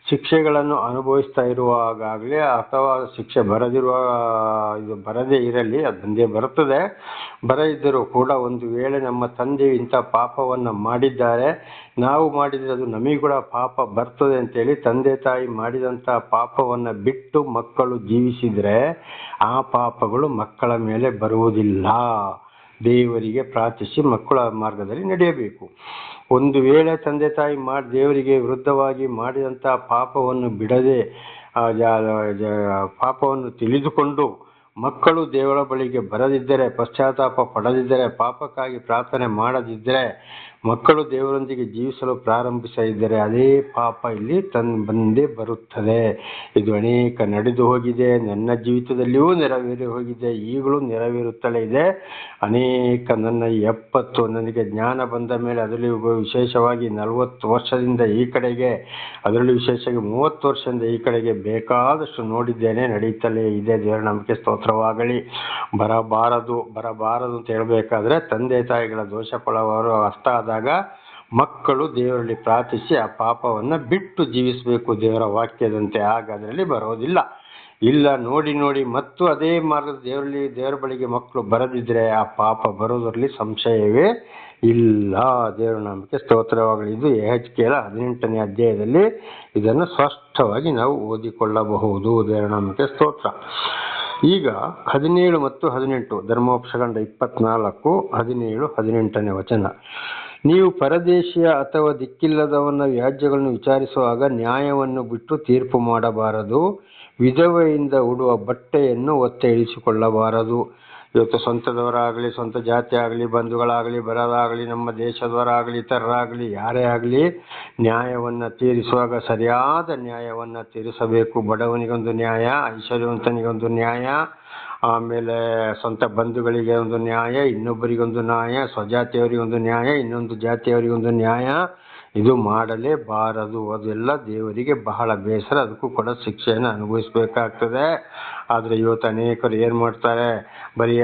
ಶಿಕ್ಷೆಗಳನ್ನು ಅನುಭವಿಸ್ತಾ ಇರುವಾಗಲೇ ಅಥವಾ ಶಿಕ್ಷೆ ಬರದೇ ಇರಲಿ, ಅದು ಬಂದೇ ಬರುತ್ತದೆ. ಬರದಿದ್ದರೂ ಕೂಡ ಒಂದು ವೇಳೆ ನಮ್ಮ ತಂದೆಯು ಇಂಥ ಪಾಪವನ್ನು ಮಾಡಿದ್ದಾರೆ, ನಾವು ಮಾಡಿದರೆ ಅದು ನಮಗೆ ಕೂಡ ಪಾಪ ಬರ್ತದೆ ಅಂತೇಳಿ ತಂದೆ ತಾಯಿ ಮಾಡಿದಂಥ ಪಾಪವನ್ನು ಬಿಟ್ಟು ಮಕ್ಕಳು ಜೀವಿಸಿದರೆ ಆ ಪಾಪಗಳು ಮಕ್ಕಳ ಮೇಲೆ ಬರುವುದಿಲ್ಲ. ದೇವರಿಗೆ ಪ್ರಾರ್ಥಿಸಿ ಮಕ್ಕಳ ಮಾರ್ಗದಲ್ಲಿ ನಡೆಯಬೇಕು. ಒಂದು ವೇಳೆ ತಂದೆ ತಾಯಿ ದೇವರಿಗೆ ವಿರುದ್ಧವಾಗಿ ಮಾಡಿದಂಥ ಪಾಪವನ್ನು ಬಿಡದೆ ಪಾಪವನ್ನು ತಿಳಿದುಕೊಂಡು ಮಕ್ಕಳು ದೇವರ ಬಳಿಗೆ ಬರದಿದ್ದರೆ, ಪಶ್ಚಾತ್ತಾಪ ಪಡದಿದ್ದರೆ, ಪಾಪಕ್ಕಾಗಿ ಪ್ರಾರ್ಥನೆ ಮಾಡದಿದ್ದರೆ, ಮಕ್ಕಳು ದೇವರೊಂದಿಗೆ ಜೀವಿಸಲು ಪ್ರಾರಂಭಿಸಿದರೆ ಅದೇ ಪಾಪ ಇಲ್ಲಿ ಬಂದೇ ಬರುತ್ತದೆ. ಇದು ಅನೇಕ ನಡೆದು ಹೋಗಿದೆ, ನನ್ನ ಜೀವಿತದಲ್ಲಿಯೂ ನೆರವೇರಿ ಹೋಗಿದೆ, ಈಗಲೂ ನೆರವೇರುತ್ತಲೇ ಇದೆ. ಅನೇಕ ನನ್ನ 70 ನನಗೆ ಜ್ಞಾನ ಬಂದ ಮೇಲೆ, ಅದರಲ್ಲಿ ವಿಶೇಷವಾಗಿ 40 ವರ್ಷದಿಂದ ಈ ಕಡೆಗೆ, ಅದರಲ್ಲಿ ವಿಶೇಷವಾಗಿ 30 ವರ್ಷದಿಂದ ಈ ಕಡೆಗೆ ಬೇಕಾದಷ್ಟು ನೋಡಿದ್ದೇನೆ, ನಡೀತಲೇ ಇದೆ. ದೇವರ ನಂಬಿಕೆ ಸ್ತೋತ್ರವಾಗಲಿ. ಬರಬಾರದು ಅಂತ ಹೇಳಬೇಕಾದ್ರೆ ತಂದೆ ತಾಯಿಗಳ ದೋಷ ಫಲವರು ಅಷ್ಟಾದಾಗ ಮಕ್ಕಳು ದೇವರಲ್ಲಿ ಪ್ರಾರ್ಥಿಸಿ ಆ ಪಾಪವನ್ನು ಬಿಟ್ಟು ಜೀವಿಸಬೇಕು ದೇವರ ವಾಕ್ಯದಂತೆ. ಆಗ ಅದರಲ್ಲಿ ಬರೋದಿಲ್ಲ. ಇಲ್ಲ ನೋಡಿ ಮತ್ತು ಅದೇ ಮಾರ್ಗದ ದೇವರ ಬಳಿಗೆ ಮಕ್ಕಳು ಬರದಿದ್ರೆ ಆ ಪಾಪ ಬರೋದರಲ್ಲಿ ಸಂಶಯವೇ ಇಲ್ಲ. ದೇವರ ನಾಮಕ್ಕೆ ಸ್ತೋತ್ರವಾಗಲಿ. ಇದು ಯೆಹೆಜ್ಕೇಲ 18ನೇ ಅಧ್ಯಾಯದಲ್ಲಿ ಇದನ್ನು ಸ್ಪಷ್ಟವಾಗಿ ನಾವು ಓದಿಕೊಳ್ಳಬಹುದು. ದೇವರ ನಾಮಕ್ಕೆ ಸ್ತೋತ್ರ. ಈಗ 17 ಮತ್ತು 18 ಧರ್ಮೋಪದೇಶಕಾಂಡ 24, 17, 18ನೇ ವಚನ. ನೀವು ಪರದೇಶಿಯ ಅಥವಾ ದಿಕ್ಕಿಲ್ಲದವನ ವ್ಯಾಜ್ಯಗಳನ್ನು ವಿಚಾರಿಸುವಾಗ ನ್ಯಾಯವನ್ನು ಬಿಟ್ಟು ತೀರ್ಪು ಮಾಡಬಾರದು. ವಿಧವೆಯಿಂದ ಉಡುವ ಬಟ್ಟೆಯನ್ನು ಒತ್ತೆ ಇಳಿಸಿಕೊಳ್ಳಬಾರದು. ಇವತ್ತು ಸ್ವಂತದವರಾಗಲಿ, ಸ್ವಂತ ಜಾತಿ ಆಗಲಿ, ಬಂಧುಗಳಾಗಲಿ, ಬರದಾಗಲಿ, ನಮ್ಮ ದೇಶದವರಾಗಲಿ, ಇತರರಾಗಲಿ, ಯಾರೇ ಆಗಲಿ ನ್ಯಾಯವನ್ನು ತೀರಿಸುವಾಗ ಸರಿಯಾದ ನ್ಯಾಯವನ್ನು ತೀರಿಸಬೇಕು. ಬಡವನಿಗೊಂದು ನ್ಯಾಯ, ಐಶ್ವರ್ಯವಂತನಿಗೊಂದು ನ್ಯಾಯ, ಆಮೇಲೆ ಸ್ವಂತ ಬಂಧುಗಳಿಗೆ ಒಂದು ನ್ಯಾಯ, ಇನ್ನೊಬ್ಬರಿಗೊಂದು ನ್ಯಾಯ, ಸ್ವಜಾತಿಯವರಿಗೊಂದು ನ್ಯಾಯ, ಇನ್ನೊಂದು ಜಾತಿಯವರಿಗೊಂದು ನ್ಯಾಯ. ಇದು ಮಾಡಲೇಬಾರದು. ಅದೆಲ್ಲ ದೇವರಿಗೆ ಬಹಳ ಬೇಸರ. ಅದಕ್ಕೂ ಕೂಡ ಶಿಕ್ಷೆಯನ್ನು ಅನುಭವಿಸಬೇಕಾಗ್ತದೆ. ಆದರೆ ಇವತ್ತು ಅನೇಕರು ಏನು ಮಾಡ್ತಾರೆ, ಬರೀ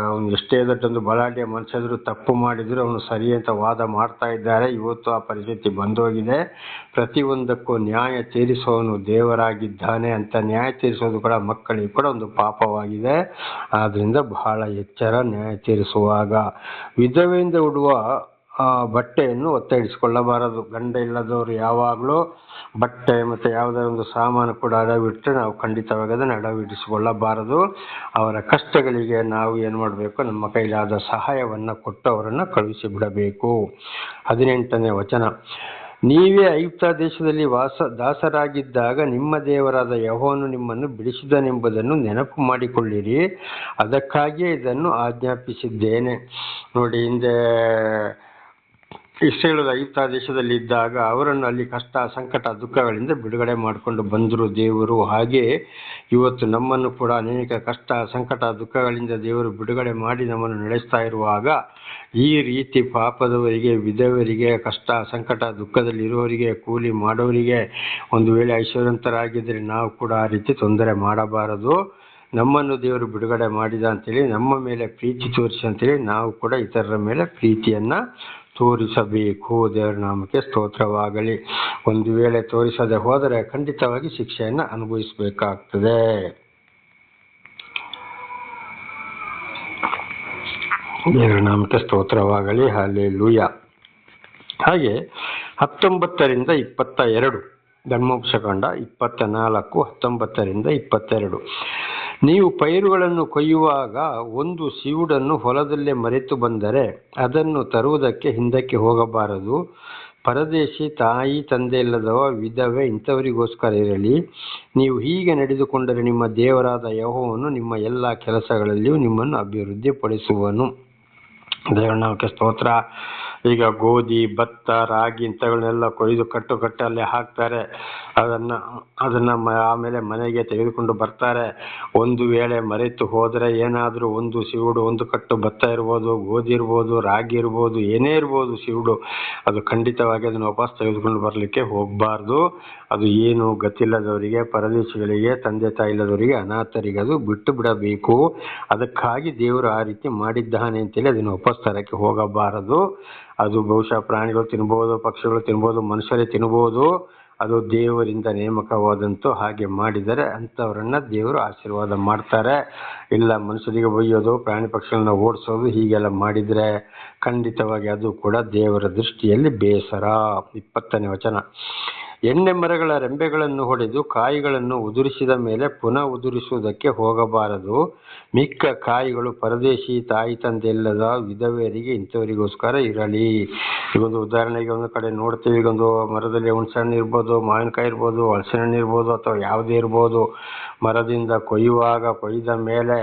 ಅವನು ಎಷ್ಟೇ ದೊಡ್ಡೊಂದು ಬಲಾಢ್ಯ ಮನುಷ್ಯರು ತಪ್ಪು ಮಾಡಿದ್ರು ಅವನು ಸರಿ ಅಂತ ವಾದ ಮಾಡ್ತಾ ಇದ್ದಾರೆ. ಇವತ್ತು ಆ ಪರಿಸ್ಥಿತಿ ಬಂದೋಗಿದೆ. ಪ್ರತಿಯೊಂದಕ್ಕೂ ನ್ಯಾಯ ತೀರಿಸುವವನು ದೇವರಾಗಿದ್ದಾನೆ ಅಂತ ನ್ಯಾಯ ತೀರಿಸೋದು ಕೂಡ ಮಕ್ಕಳಿಗೆ ಕೂಡ ಒಂದು ಪಾಪವಾಗಿದೆ. ಆದ್ದರಿಂದ ಬಹಳ ಎಚ್ಚರ ನ್ಯಾಯ ತೀರಿಸುವಾಗ. ವಿಧವೆಯಿಂದ ಉಡುವ ಬಟ್ಟೆಯನ್ನು ಒತ್ತಾಯಿಸಿಕೊಳ್ಳಬಾರದು. ಗಂಡ ಇಲ್ಲದವರು ಯಾವಾಗಲೂ ಬಟ್ಟೆ ಮತ್ತು ಯಾವುದೇ ಒಂದು ಸಾಮಾನು ಕೂಡ ಅಡವಿಟ್ಟರೆ ನಾವು ಖಂಡಿತವಾಗಿ ಅದನ್ನು ಅಡವಿಡಿಸಿಕೊಳ್ಳಬಾರದು. ಅವರ ಕಷ್ಟಗಳಿಗೆ ನಾವು ಏನು ಮಾಡಬೇಕು, ನಮ್ಮ ಕೈಲಾದ ಸಹಾಯವನ್ನು ಕೊಟ್ಟು ಅವರನ್ನು ಕಳುಹಿಸಿ ಬಿಡಬೇಕು. 18ನೇ ವಚನ, ನೀವೇ ಐಗುಪ್ತ ದೇಶದಲ್ಲಿ ದಾಸರಾಗಿದ್ದಾಗ ನಿಮ್ಮ ದೇವರಾದ ಯೆಹೋವನು ನಿಮ್ಮನ್ನು ಬಿಡಿಸಿದನೆಂಬುದನ್ನು ನೆನಪು ಮಾಡಿಕೊಳ್ಳಿರಿ, ಅದಕ್ಕಾಗಿಯೇ ಇದನ್ನು ಆಜ್ಞಾಪಿಸಿದ್ದೇನೆ. ನೋಡಿ, ಹಿಂದೆ ಇಸ್ರೇಲರು ಐಗುಪ್ತ ದೇಶದಲ್ಲಿ ಇದ್ದಾಗ ಅವರನ್ನು ಅಲ್ಲಿ ಕಷ್ಟ, ಸಂಕಟ, ದುಃಖಗಳಿಂದ ಬಿಡುಗಡೆ ಮಾಡಿಕೊಂಡು ಬಂದರು ದೇವರು. ಹಾಗೆ ಇವತ್ತು ನಮ್ಮನ್ನು ಕೂಡ ಅನೇಕ ಕಷ್ಟ, ಸಂಕಟ, ದುಃಖಗಳಿಂದ ದೇವರು ಬಿಡುಗಡೆ ಮಾಡಿ ನಮ್ಮನ್ನು ನಡೆಸ್ತಾ ಇರುವಾಗ ಈ ರೀತಿ ಪಾಪದವರಿಗೆ, ವಿಧವರಿಗೆ, ಕಷ್ಟ, ಸಂಕಟ, ದುಃಖದಲ್ಲಿರುವವರಿಗೆ, ಕೂಲಿ ಮಾಡೋರಿಗೆ, ಒಂದು ವೇಳೆ ಐಶ್ವರ್ಯವಂತರಾಗಿದ್ದರೆ ನಾವು ಕೂಡ ಆ ರೀತಿ ತೊಂದರೆ ಮಾಡಬಾರದು. ನಮ್ಮನ್ನು ದೇವರು ಬಿಡುಗಡೆ ಮಾಡಿದ ಅಂತೇಳಿ, ನಮ್ಮ ಮೇಲೆ ಪ್ರೀತಿ ತೋರಿಸಿ ಅಂತೇಳಿ ನಾವು ಕೂಡ ಇತರರ ಮೇಲೆ ಪ್ರೀತಿಯನ್ನು ತೋರಿಸಬೇಕು. ದೇವರ ನಾಮಕ್ಕೆ ಸ್ತೋತ್ರವಾಗಲಿ. ಒಂದು ವೇಳೆ ತೋರಿಸದೆ ಹೋದರೆ ಖಂಡಿತವಾಗಿ ಶಿಕ್ಷೆಯನ್ನು ಅನುಭವಿಸಬೇಕಾಗ್ತದೆ. ದೇವರ ನಾಮಕ್ಕೆ ಸ್ತೋತ್ರವಾಗಲಿ. ಹಲ್ಲೆಲೂಯಾ. ಹಾಗೆ 19ರಿಂದ 22, ಧರ್ಮೋಪದೇಶಕಾಂಡ 24, 19ರಿಂದ 22. ನೀವು ಪೈರುಗಳನ್ನು ಕೊಯ್ಯುವಾಗ ಒಂದು ಸಿವುಡನ್ನು ಹೊಲದಲ್ಲೇ ಮರೆತು ಬಂದರೆ ಅದನ್ನು ತರುವುದಕ್ಕೆ ಹಿಂದಕ್ಕೆ ಹೋಗಬಾರದು. ಪರದೇಶಿ, ತಾಯಿ ತಂದೆ ಇಲ್ಲದವ, ವಿಧವೆ ಇಂಥವರಿಗೋಸ್ಕರ ಇರಲಿ. ನೀವು ಹೀಗೆ ನಡೆದುಕೊಂಡರೆ ನಿಮ್ಮ ದೇವರಾದ ಯೆಹೋವನು ನಿಮ್ಮ ಎಲ್ಲ ಕೆಲಸಗಳಲ್ಲಿಯೂ ನಿಮ್ಮನ್ನು ಅಭಿವೃದ್ಧಿಪಡಿಸುವನು. ದೇವರ ನಾಮಕ್ಕೆ ಸ್ತೋತ್ರ. ಈಗ ಗೋಧಿ, ಭತ್ತ, ರಾಗಿ ಇಂಥಗಳನ್ನೆಲ್ಲ ಕೊಯ್ದು ಕಟ್ಟಲ್ಲಿ ಹಾಕ್ತಾರೆ. ಅದನ್ನು ಆಮೇಲೆ ಮನೆಗೆ ತೆಗೆದುಕೊಂಡು ಬರ್ತಾರೆ. ಒಂದು ವೇಳೆ ಮರೆತು ಹೋದರೆ ಏನಾದರೂ ಒಂದು ಸಿವುಡು, ಒಂದು ಕಟ್ಟು ಭತ್ತ ಇರ್ಬೋದು, ಗೋಧಿ ಇರ್ಬೋದು, ರಾಗಿ ಇರ್ಬೋದು, ಏನೇ ಇರ್ಬೋದು ಸಿವುಡು, ಅದು ಖಂಡಿತವಾಗಿ ಅದನ್ನು ವಾಪಸ್ ತೆಗೆದುಕೊಂಡು ಬರಲಿಕ್ಕೆ ಹೋಗಬಾರ್ದು. ಅದು ಏನು ಗತಿಲ್ಲದವರಿಗೆ, ಪರದೇಶಿಗಳಿಗೆ, ತಂದೆ ತಾಯಿ ಇಲ್ಲದವರಿಗೆ, ಅನಾಥರಿಗೆ ಅದು ಬಿಟ್ಟು ಬಿಡಬೇಕು. ಅದಕ್ಕಾಗಿ ದೇವರು ಆ ರೀತಿ ಮಾಡಿದ್ದಾನೆ ಅಂತೇಳಿ ಅದನ್ನು ವಾಪಸ್ ತರಕ್ಕೆ ಹೋಗಬಾರದು. ಅದು ಬಹುಶಃ ಪ್ರಾಣಿಗಳು ತಿನ್ಬೋದು, ಪಕ್ಷಿಗಳು ತಿನ್ಬೋದು, ಮನುಷ್ಯರೇ ತಿನ್ಬೋದು. ಅದು ದೇವರಿಂದ ನೇಮಕವಾದಂತೂ. ಹಾಗೆ ಮಾಡಿದರೆ ಅಂಥವರನ್ನ ದೇವರು ಆಶೀರ್ವಾದ ಮಾಡ್ತಾರೆ. ಇಲ್ಲ ಮನುಷ್ಯರಿಗೆ ಬೈಯೋದು, ಪ್ರಾಣಿ ಪಕ್ಷಿಗಳನ್ನ ಓಡಿಸೋದು, ಹೀಗೆಲ್ಲ ಮಾಡಿದರೆ ಖಂಡಿತವಾಗಿ ಅದು ಕೂಡ ದೇವರ ದೃಷ್ಟಿಯಲ್ಲಿ ಬೇಸರ. 20ನೇ ವಚನ, ಎಣ್ಣೆ ಮರಗಳ ರೆಂಬೆಗಳನ್ನು ಹೊಡೆದು ಕಾಯಿಗಳನ್ನು ಉದುರಿಸಿದ ಮೇಲೆ ಪುನಃ ಉದುರಿಸುವುದಕ್ಕೆ ಹೋಗಬಾರದು. ಮಿಕ್ಕ ಕಾಯಿಗಳು ಪರದೇಶಿ, ತಾಯಿ ತಂದೆ ಇಲ್ಲದ, ವಿಧವೆಯರಿಗೆ ಇಂಥವರಿಗೋಸ್ಕರ ಇರಲಿ. ಈಗೊಂದು ಉದಾಹರಣೆಗೆ ಒಂದು ಕಡೆ ನೋಡ್ತೀವಿ, ಈಗೊಂದು ಮರದಲ್ಲಿ ಹುಣಸೆ ಹಣ್ಣು ಇರ್ಬೋದು, ಮಾವಿನಕಾಯಿ ಇರ್ಬೋದು, ಹಲಸಿನ ಹಣ್ಣು ಇರ್ಬೋದು, ಅಥವಾ ಯಾವುದೇ ಇರ್ಬೋದು, ಮರದಿಂದ ಕೊಯ್ದ ಮೇಲೆ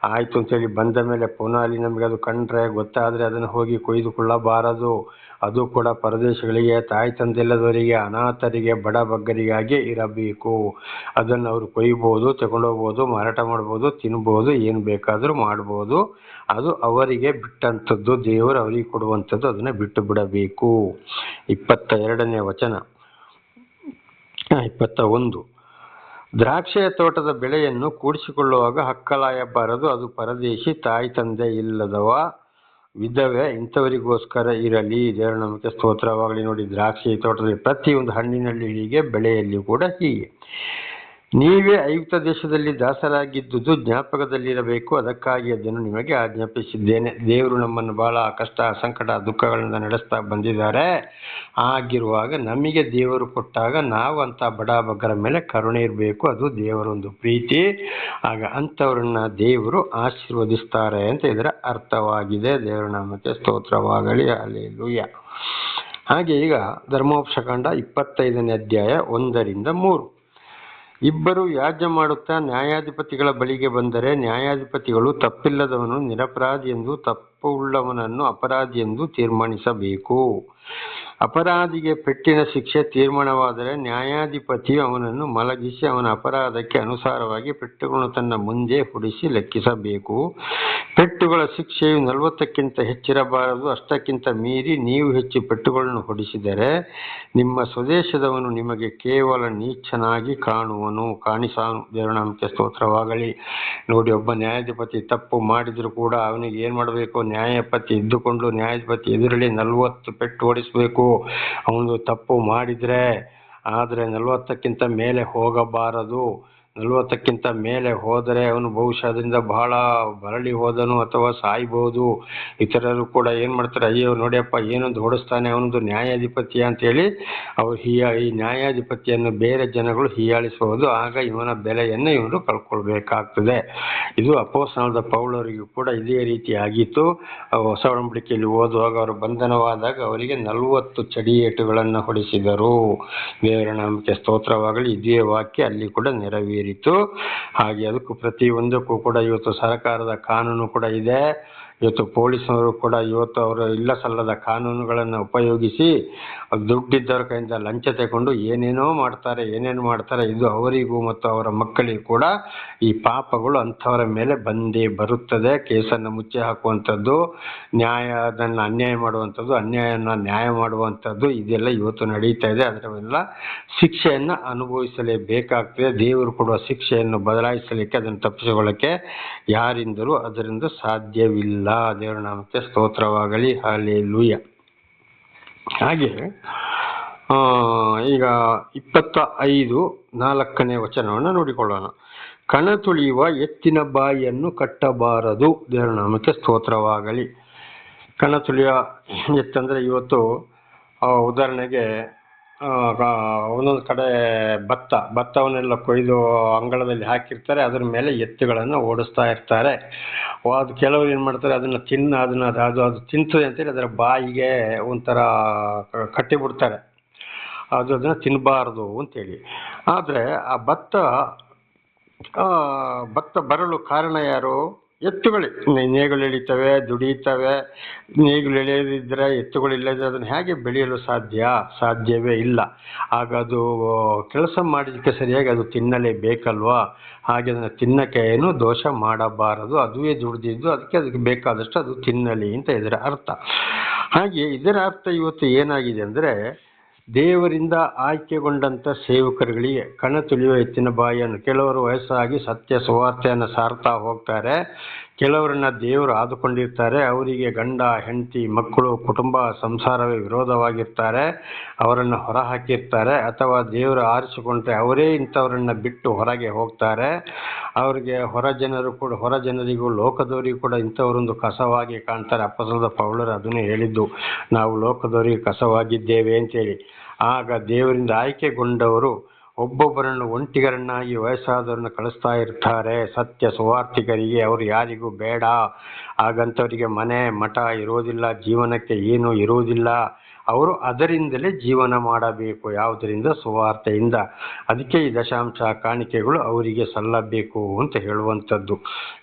ಆಯಿತು ಅಂತೇಳಿ ಬಂದ ಮೇಲೆ ಪುನಃ ಅಲ್ಲಿ ನಮಗೆ ಅದು ಕಂಡ್ರೆ ಗೊತ್ತಾದರೆ ಅದನ್ನು ಹೋಗಿ ಕೊಯ್ದುಕೊಳ್ಳಬಾರದು. ಅದು ಕೂಡ ಪರದೇಶಗಳಿಗೆ, ತಾಯಿ ತಂದೆಲ್ಲದವರಿಗೆ, ಅನಾಥರಿಗೆ, ಬಡ ಬಗ್ಗರಿಗಾಗಿ ಇರಬೇಕು. ಅದನ್ನು ಅವರು ಕೊಯ್ಬೋದು, ತಗೊಂಡೋಗ್ಬೋದು, ಮಾರಾಟ ಮಾಡ್ಬೋದು, ತಿನ್ಬೋದು, ಏನು ಬೇಕಾದರೂ ಮಾಡ್ಬೋದು. ಅದು ಅವರಿಗೆ ಬಿಟ್ಟಂಥದ್ದು, ದೇವರು ಅವರಿಗೆ ಕೊಡುವಂಥದ್ದು, ಅದನ್ನು ಬಿಟ್ಟು ಬಿಡಬೇಕು. 22ನೇ ವಚನ, 21, ದ್ರಾಕ್ಷಿಯ ತೋಟದ ಬೆಳೆಯನ್ನು ಕೂಡಿಸಿಕೊಳ್ಳುವಾಗ ಹಕ್ಕಲಾಯಬಾರದು. ಅದು ಪರದೇಶಿ, ತಾಯಿ ತಂದೆ ಇಲ್ಲದವ, ವಿಧವೆ ಇಂಥವರಿಗೋಸ್ಕರ ಇರಲಿ. ದೇವರ ನಾಮಕ್ಕೆ ಸ್ತೋತ್ರವಾಗಲಿ. ನೋಡಿ, ದ್ರಾಕ್ಷಿ ತೋಟದಲ್ಲಿ ಪ್ರತಿಯೊಂದು ಹಣ್ಣಿನಲ್ಲಿ ಹೀಗೆ, ಬೆಳೆಯಲ್ಲಿ ಕೂಡ ಹೀಗೆ. ನೀವೇ ಐಗುಪ್ತ ದೇಶದಲ್ಲಿ ದಾಸರಾಗಿದ್ದುದು ಜ್ಞಾಪಕದಲ್ಲಿರಬೇಕು, ಅದಕ್ಕಾಗಿ ಅದನ್ನು ನಿಮಗೆ ಆಜ್ಞಾಪಿಸಿದ್ದೇನೆ. ದೇವರು ನಮ್ಮನ್ನು ಬಹಳ ಕಷ್ಟ, ಸಂಕಟ, ದುಃಖಗಳಿಂದ ನಡೆಸ್ತಾ ಬಂದಿದ್ದಾರೆ. ಆಗಿರುವಾಗ ನಮಗೆ ದೇವರು ಕೊಟ್ಟಾಗ ನಾವು ಅಂಥ ಬಡ ಬಗ್ಗರ ಮೇಲೆ ಕರುಣೆ ಇರಬೇಕು. ಅದು ದೇವರೊಂದು ಪ್ರೀತಿ. ಆಗ ಅಂಥವ್ರನ್ನ ದೇವರು ಆಶೀರ್ವದಿಸ್ತಾರೆ ಅಂತ ಇದರ ಅರ್ಥವಾಗಿದೆ. ದೇವರ ನಾಮಕ್ಕೆ ಸ್ತೋತ್ರವಾಗಲಿ. ಹಲ್ಲೆಲೂಯಾ. ಹಾಗೆ ಈಗ ಧರ್ಮೋಪದೇಶಕಾಂಡ 25ನೇ ಅಧ್ಯಾಯ 1ರಿಂದ 3. ಇಬ್ಬರು ವ್ಯಾಜ್ಯ ಮಾಡುತ್ತಾ ನ್ಯಾಯಾಧಿಪತಿಗಳ ಬಳಿಗೆ ಬಂದರೆ ನ್ಯಾಯಾಧಿಪತಿಗಳು ತಪ್ಪಿಲ್ಲದವನು ನಿರಪರಾಧಿ ಎಂದು, ತಪ್ಪುಳ್ಳವನನ್ನು ಅಪರಾಧಿ ಎಂದು ತೀರ್ಮಾನಿಸಬೇಕು. ಅಪರಾಧಿಗೆ ಪೆಟ್ಟಿನ ಶಿಕ್ಷೆ ತೀರ್ಮಾನವಾದರೆ ನ್ಯಾಯಾಧಿಪತಿಯು ಅವನನ್ನು ಮಲಗಿಸಿ ಅವನ ಅಪರಾಧಕ್ಕೆ ಅನುಸಾರವಾಗಿ ಪೆಟ್ಟುಗಳನ್ನು ತನ್ನ ಮುಂದೆ ಹೊಡಿಸಿ ಲೆಕ್ಕಿಸಬೇಕು. ಪೆಟ್ಟುಗಳ ಶಿಕ್ಷೆಯು 40ಕ್ಕಿಂತ ಹೆಚ್ಚಿರಬಾರದು. ಅಷ್ಟಕ್ಕಿಂತ ಮೀರಿ ನೀವು ಹೆಚ್ಚು ಪೆಟ್ಟುಗಳನ್ನು ಹೊಡಿಸಿದರೆ ನಿಮ್ಮ ಸ್ವದೇಶದವನು ನಿಮಗೆ ಕೇವಲ ನೀಚನಾಗಿ ಕಾಣಿಸಾನು. ದೇವರ ನಾಮಕ್ಕೆ ಸ್ತೋತ್ರವಾಗಲಿ. ನೋಡಿ, ಒಬ್ಬ ನ್ಯಾಯಾಧಿಪತಿ ತಪ್ಪು ಮಾಡಿದ್ರು ಕೂಡ ಅವನಿಗೆ ಏನು ಮಾಡಬೇಕು, ನ್ಯಾಯಾಧಿಪತಿ ಇದ್ದುಕೊಂಡು ನ್ಯಾಯಾಧಿಪತಿ ಎದುರಲ್ಲಿ 40 ಪೆಟ್ಟು ಹೊಡಿಸ್ಬೇಕು. ಅವನು ತಪ್ಪು ಮಾಡಿದರೆ. ಆದರೆ 40ಕ್ಕಿಂತ ಮೇಲೆ ಹೋಗಬಾರದು. 40ಕ್ಕಿಂತ ಮೇಲೆ ಹೋದರೆ ಅವನು ಬಹುಶಃ ಅದರಿಂದ ಬಹಳ ಬರಳಿ ಹೋದನು ಅಥವಾ ಸಾಯ್ಬೋದು. ಇತರರು ಕೂಡ ಏನು ಮಾಡ್ತಾರೆ, ಅಯ್ಯೋ ನೋಡಿಯಪ್ಪ ಏನೊಂದು ಓಡಿಸ್ತಾನೆ, ಅವನೊಂದು ನ್ಯಾಯಾಧಿಪತಿ ಅಂತೇಳಿ ಅವರು ಈ ನ್ಯಾಯಾಧಿಪತಿಯನ್ನು ಬೇರೆ ಜನಗಳು ಹೀಯಾಳಿಸಬಹುದು. ಆಗ ಇವನ ಬೆಲೆಯನ್ನು ಇವರು ಕಳ್ಕೊಳ್ಬೇಕಾಗ್ತದೆ. ಇದು ಅಪೊಸ್ತಲನಾದ ಪೌಲರಿಗೂ ಕೂಡ ಇದೇ ರೀತಿ ಆಗಿತ್ತು. ಹೊಸ ಒಡಂಬಡಿಕೆಯಲ್ಲಿ ಓದುವಾಗ ಅವರು ಬಂಧನವಾದಾಗ ಅವರಿಗೆ 40 ಚಡಿಯೇಟುಗಳನ್ನು ಹೊಡಿಸಿದರು. ದೇವರ ನಾಮಕ್ಕೆ ಸ್ತೋತ್ರವಾಗಲಿ. ಇದೇ ವಾಕ್ಯ ಅಲ್ಲಿ ಕೂಡ ನೆರವೇರಿತು. ಹಾಗೆ ಅದಕ್ಕೂ ಪ್ರತಿಯೊಂದಕ್ಕೂ ಕೂಡ ಇವತ್ತು ಸರ್ಕಾರದ ಕಾನೂನು ಕೂಡ ಇದೆ. ಇವತ್ತು ಪೊಲೀಸರು ಕೂಡ ಇವತ್ತು ಅವರು ಇಲ್ಲ ಸಲ್ಲದ ಕಾನೂನುಗಳನ್ನು ಉಪಯೋಗಿಸಿ ದುಡ್ಡಿದ್ದವರ ಕೈಯಿಂದ ಲಂಚ ತಗೊಂಡು ಏನೇನೋ ಮಾಡ್ತಾರೆ. ಇದು ಅವರಿಗೂ ಮತ್ತು ಅವರ ಮಕ್ಕಳಿಗೂ ಕೂಡ ಈ ಪಾಪಗಳು ಅಂಥವರ ಮೇಲೆ ಬಂದೇ ಬರುತ್ತದೆ. ಕೇಸನ್ನು ಮುಚ್ಚಿ ಹಾಕುವಂಥದ್ದು, ಅದನ್ನು ಅನ್ಯಾಯ ಮಾಡುವಂಥದ್ದು, ಅನ್ಯಾಯನ ನ್ಯಾಯ ಮಾಡುವಂಥದ್ದು, ಇದೆಲ್ಲ ಇವತ್ತು ನಡೀತಾ ಇದೆ. ಅದರೆಲ್ಲ ಶಿಕ್ಷೆಯನ್ನು ಅನುಭವಿಸಲೇಬೇಕಾಗ್ತದೆ. ದೇವರು ಕೊಡುವ ಶಿಕ್ಷೆಯನ್ನು ಬದಲಾಯಿಸಲಿಕ್ಕೆ, ಅದನ್ನು ತಪ್ಪಿಸಿಕೊಳ್ಳಕ್ಕೆ ಯಾರಿಂದಲೂ ಅದರಿಂದ ಸಾಧ್ಯವಿಲ್ಲ. ದೇವರ ನಾಮಕ್ಕೆ ಸ್ತೋತ್ರವಾಗಲಿ. ಹಲ್ಲೆಲೂಯಾ. ಹಾಗೆ ಈಗ 25:4 ವಚನವನ್ನು ನೋಡಿಕೊಳ್ಳೋಣ. ಕಣ ತುಳಿಯುವ ಎತ್ತಿನ ಬಾಯಿಯನ್ನು ಕಟ್ಟಬಾರದು. ದೇವರ ನಾಮಕ್ಕೆ ಸ್ತೋತ್ರವಾಗಲಿ. ಕಣ ತುಳಿಯುವ ಎತ್ತಂದರೆ ಇವತ್ತು ಉದಾಹರಣೆಗೆ ಒಂದೊಂದು ಕಡೆ ಭತ್ತವನ್ನೆಲ್ಲ ಕೊಯ್ದು ಅಂಗಳದಲ್ಲಿ ಹಾಕಿರ್ತಾರೆ. ಅದ್ರ ಮೇಲೆ ಎತ್ತುಗಳನ್ನು ಓಡಿಸ್ತಾ ಇರ್ತಾರೆ. ಅದು ಕೆಲವರು ಏನು ಮಾಡ್ತಾರೆ, ಅದನ್ನು ಅದು ತಿಂತದೆ ಅಂತೇಳಿ ಅದರ ಬಾಯಿಗೆ ಒಂಥರ ಕಟ್ಟಿಬಿಡ್ತಾರೆ. ಅದನ್ನು ತಿನ್ನಬಾರ್ದು ಅಂತೇಳಿ. ಆದರೆ ಆ ಭತ್ತ ಬರಲು ಕಾರಣ ಯಾರು? ಎತ್ತುಗಳೇ. ನೇಗಿಲು ಎಳಿತವೆ, ದುಡಿತವೆ. ನೇಗಿಲು ಎಳೆಯದಿದ್ದರೆ, ಎತ್ತುಗಳು ಇಲ್ಲದಿದ್ದರೆ ಅದನ್ನು ಹೇಗೆ ಬೆಳೆಯಲು ಸಾಧ್ಯವೇ ಇಲ್ಲ. ಆಗ ಅದು ಕೆಲಸ ಮಾಡೋದಕ್ಕೆ ಸರಿಯಾಗಿ ಅದು ತಿನ್ನಲೇಬೇಕಲ್ವಾ. ಹಾಗೆ ಅದನ್ನು ತಿನ್ನಕ್ಕೆ ಏನು ದೋಷ ಮಾಡಬಾರದು. ಅದುವೇ ದುಡಿದಿದ್ದು, ಅದಕ್ಕೆ ಬೇಕಾದಷ್ಟು ಅದು ತಿನ್ನಲಿ ಅಂತ ಇದರ ಅರ್ಥ. ಹಾಗೆ ಇದರ ಅರ್ಥ ಇವತ್ತು ಏನಾಗಿದೆ ಅಂದರೆ, ದೇವರಿಂದ ಆಯ್ಕೆಗೊಂಡಂಥ ಸೇವಕರುಗಳಿಗೆ ಕಣ ತುಳಿಯುವ ಎತ್ತಿನ ಬಾಯಿಯನ್ನು, ಕೆಲವರು ವಯಸ್ಸಾಗಿ ಸತ್ಯ ಸುವಾರ್ತೆಯನ್ನು ಸಾರ್ತಾ ಹೋಗ್ತಾರೆ. ಕೆಲವರನ್ನ ದೇವರು ಆದುಕೊಂಡಿರ್ತಾರೆ. ಅವರಿಗೆ ಗಂಡ, ಹೆಂಡತಿ, ಮಕ್ಕಳು, ಕುಟುಂಬ, ಸಂಸಾರವೇ ವಿರೋಧವಾಗಿರ್ತಾರೆ. ಅವರನ್ನು ಹೊರ ಹಾಕಿರ್ತಾರೆ. ಅಥವಾ ದೇವರು ಆರಿಸಿಕೊಂಡ್ರೆ ಅವರೇ ಇಂಥವರನ್ನ ಬಿಟ್ಟು ಹೊರಗೆ ಹೋಗ್ತಾರೆ. ಅವರಿಗೆ ಹೊರ ಜನರಿಗೂ ಲೋಕದವರಿಗೂ ಕೂಡ ಇಂಥವರೊಂದು ಕಸವಾಗಿ ಕಾಣ್ತಾರೆ. ಅಪೊಸ್ತಲನಾದ ಪೌಲರು ಅದನ್ನೇ ಹೇಳಿದ್ದು, ನಾವು ಲೋಕದವರಿಗೆ ಕಸವಾಗಿದ್ದೇವೆ ಅಂತೇಳಿ. ಆಗ ದೇವರಿಂದ ಆಯ್ಕೆಗೊಂಡವರು ಒಬ್ಬೊಬ್ಬರನ್ನು ಒಂಟಿಗರನ್ನಾಗಿ ವಯಸ್ಸಾದವರನ್ನು ಕಳಿಸ್ತಾ ಇರ್ತಾರೆ ಸತ್ಯ ಸುವಾರ್ತಿಕರಿಗೆ. ಅವರು ಯಾರಿಗೂ ಬೇಡ. ಹಾಗಂತವರಿಗೆ ಮನೆ ಮಠ ಇರೋದಿಲ್ಲ, ಜೀವನಕ್ಕೆ ಏನೂ ಇರುವುದಿಲ್ಲ. ಅವರು ಅದರಿಂದಲೇ ಜೀವನ ಮಾಡಬೇಕು. ಯಾವುದರಿಂದ? ಸುವಾರ್ತೆಯಿಂದ. ಅದಕ್ಕೆ ಈ ದಶಾಂಶ ಕಾಣಿಕೆಗಳು ಅವರಿಗೆ ಸಲ್ಲಬೇಕು ಅಂತ ಹೇಳುವಂಥದ್ದು.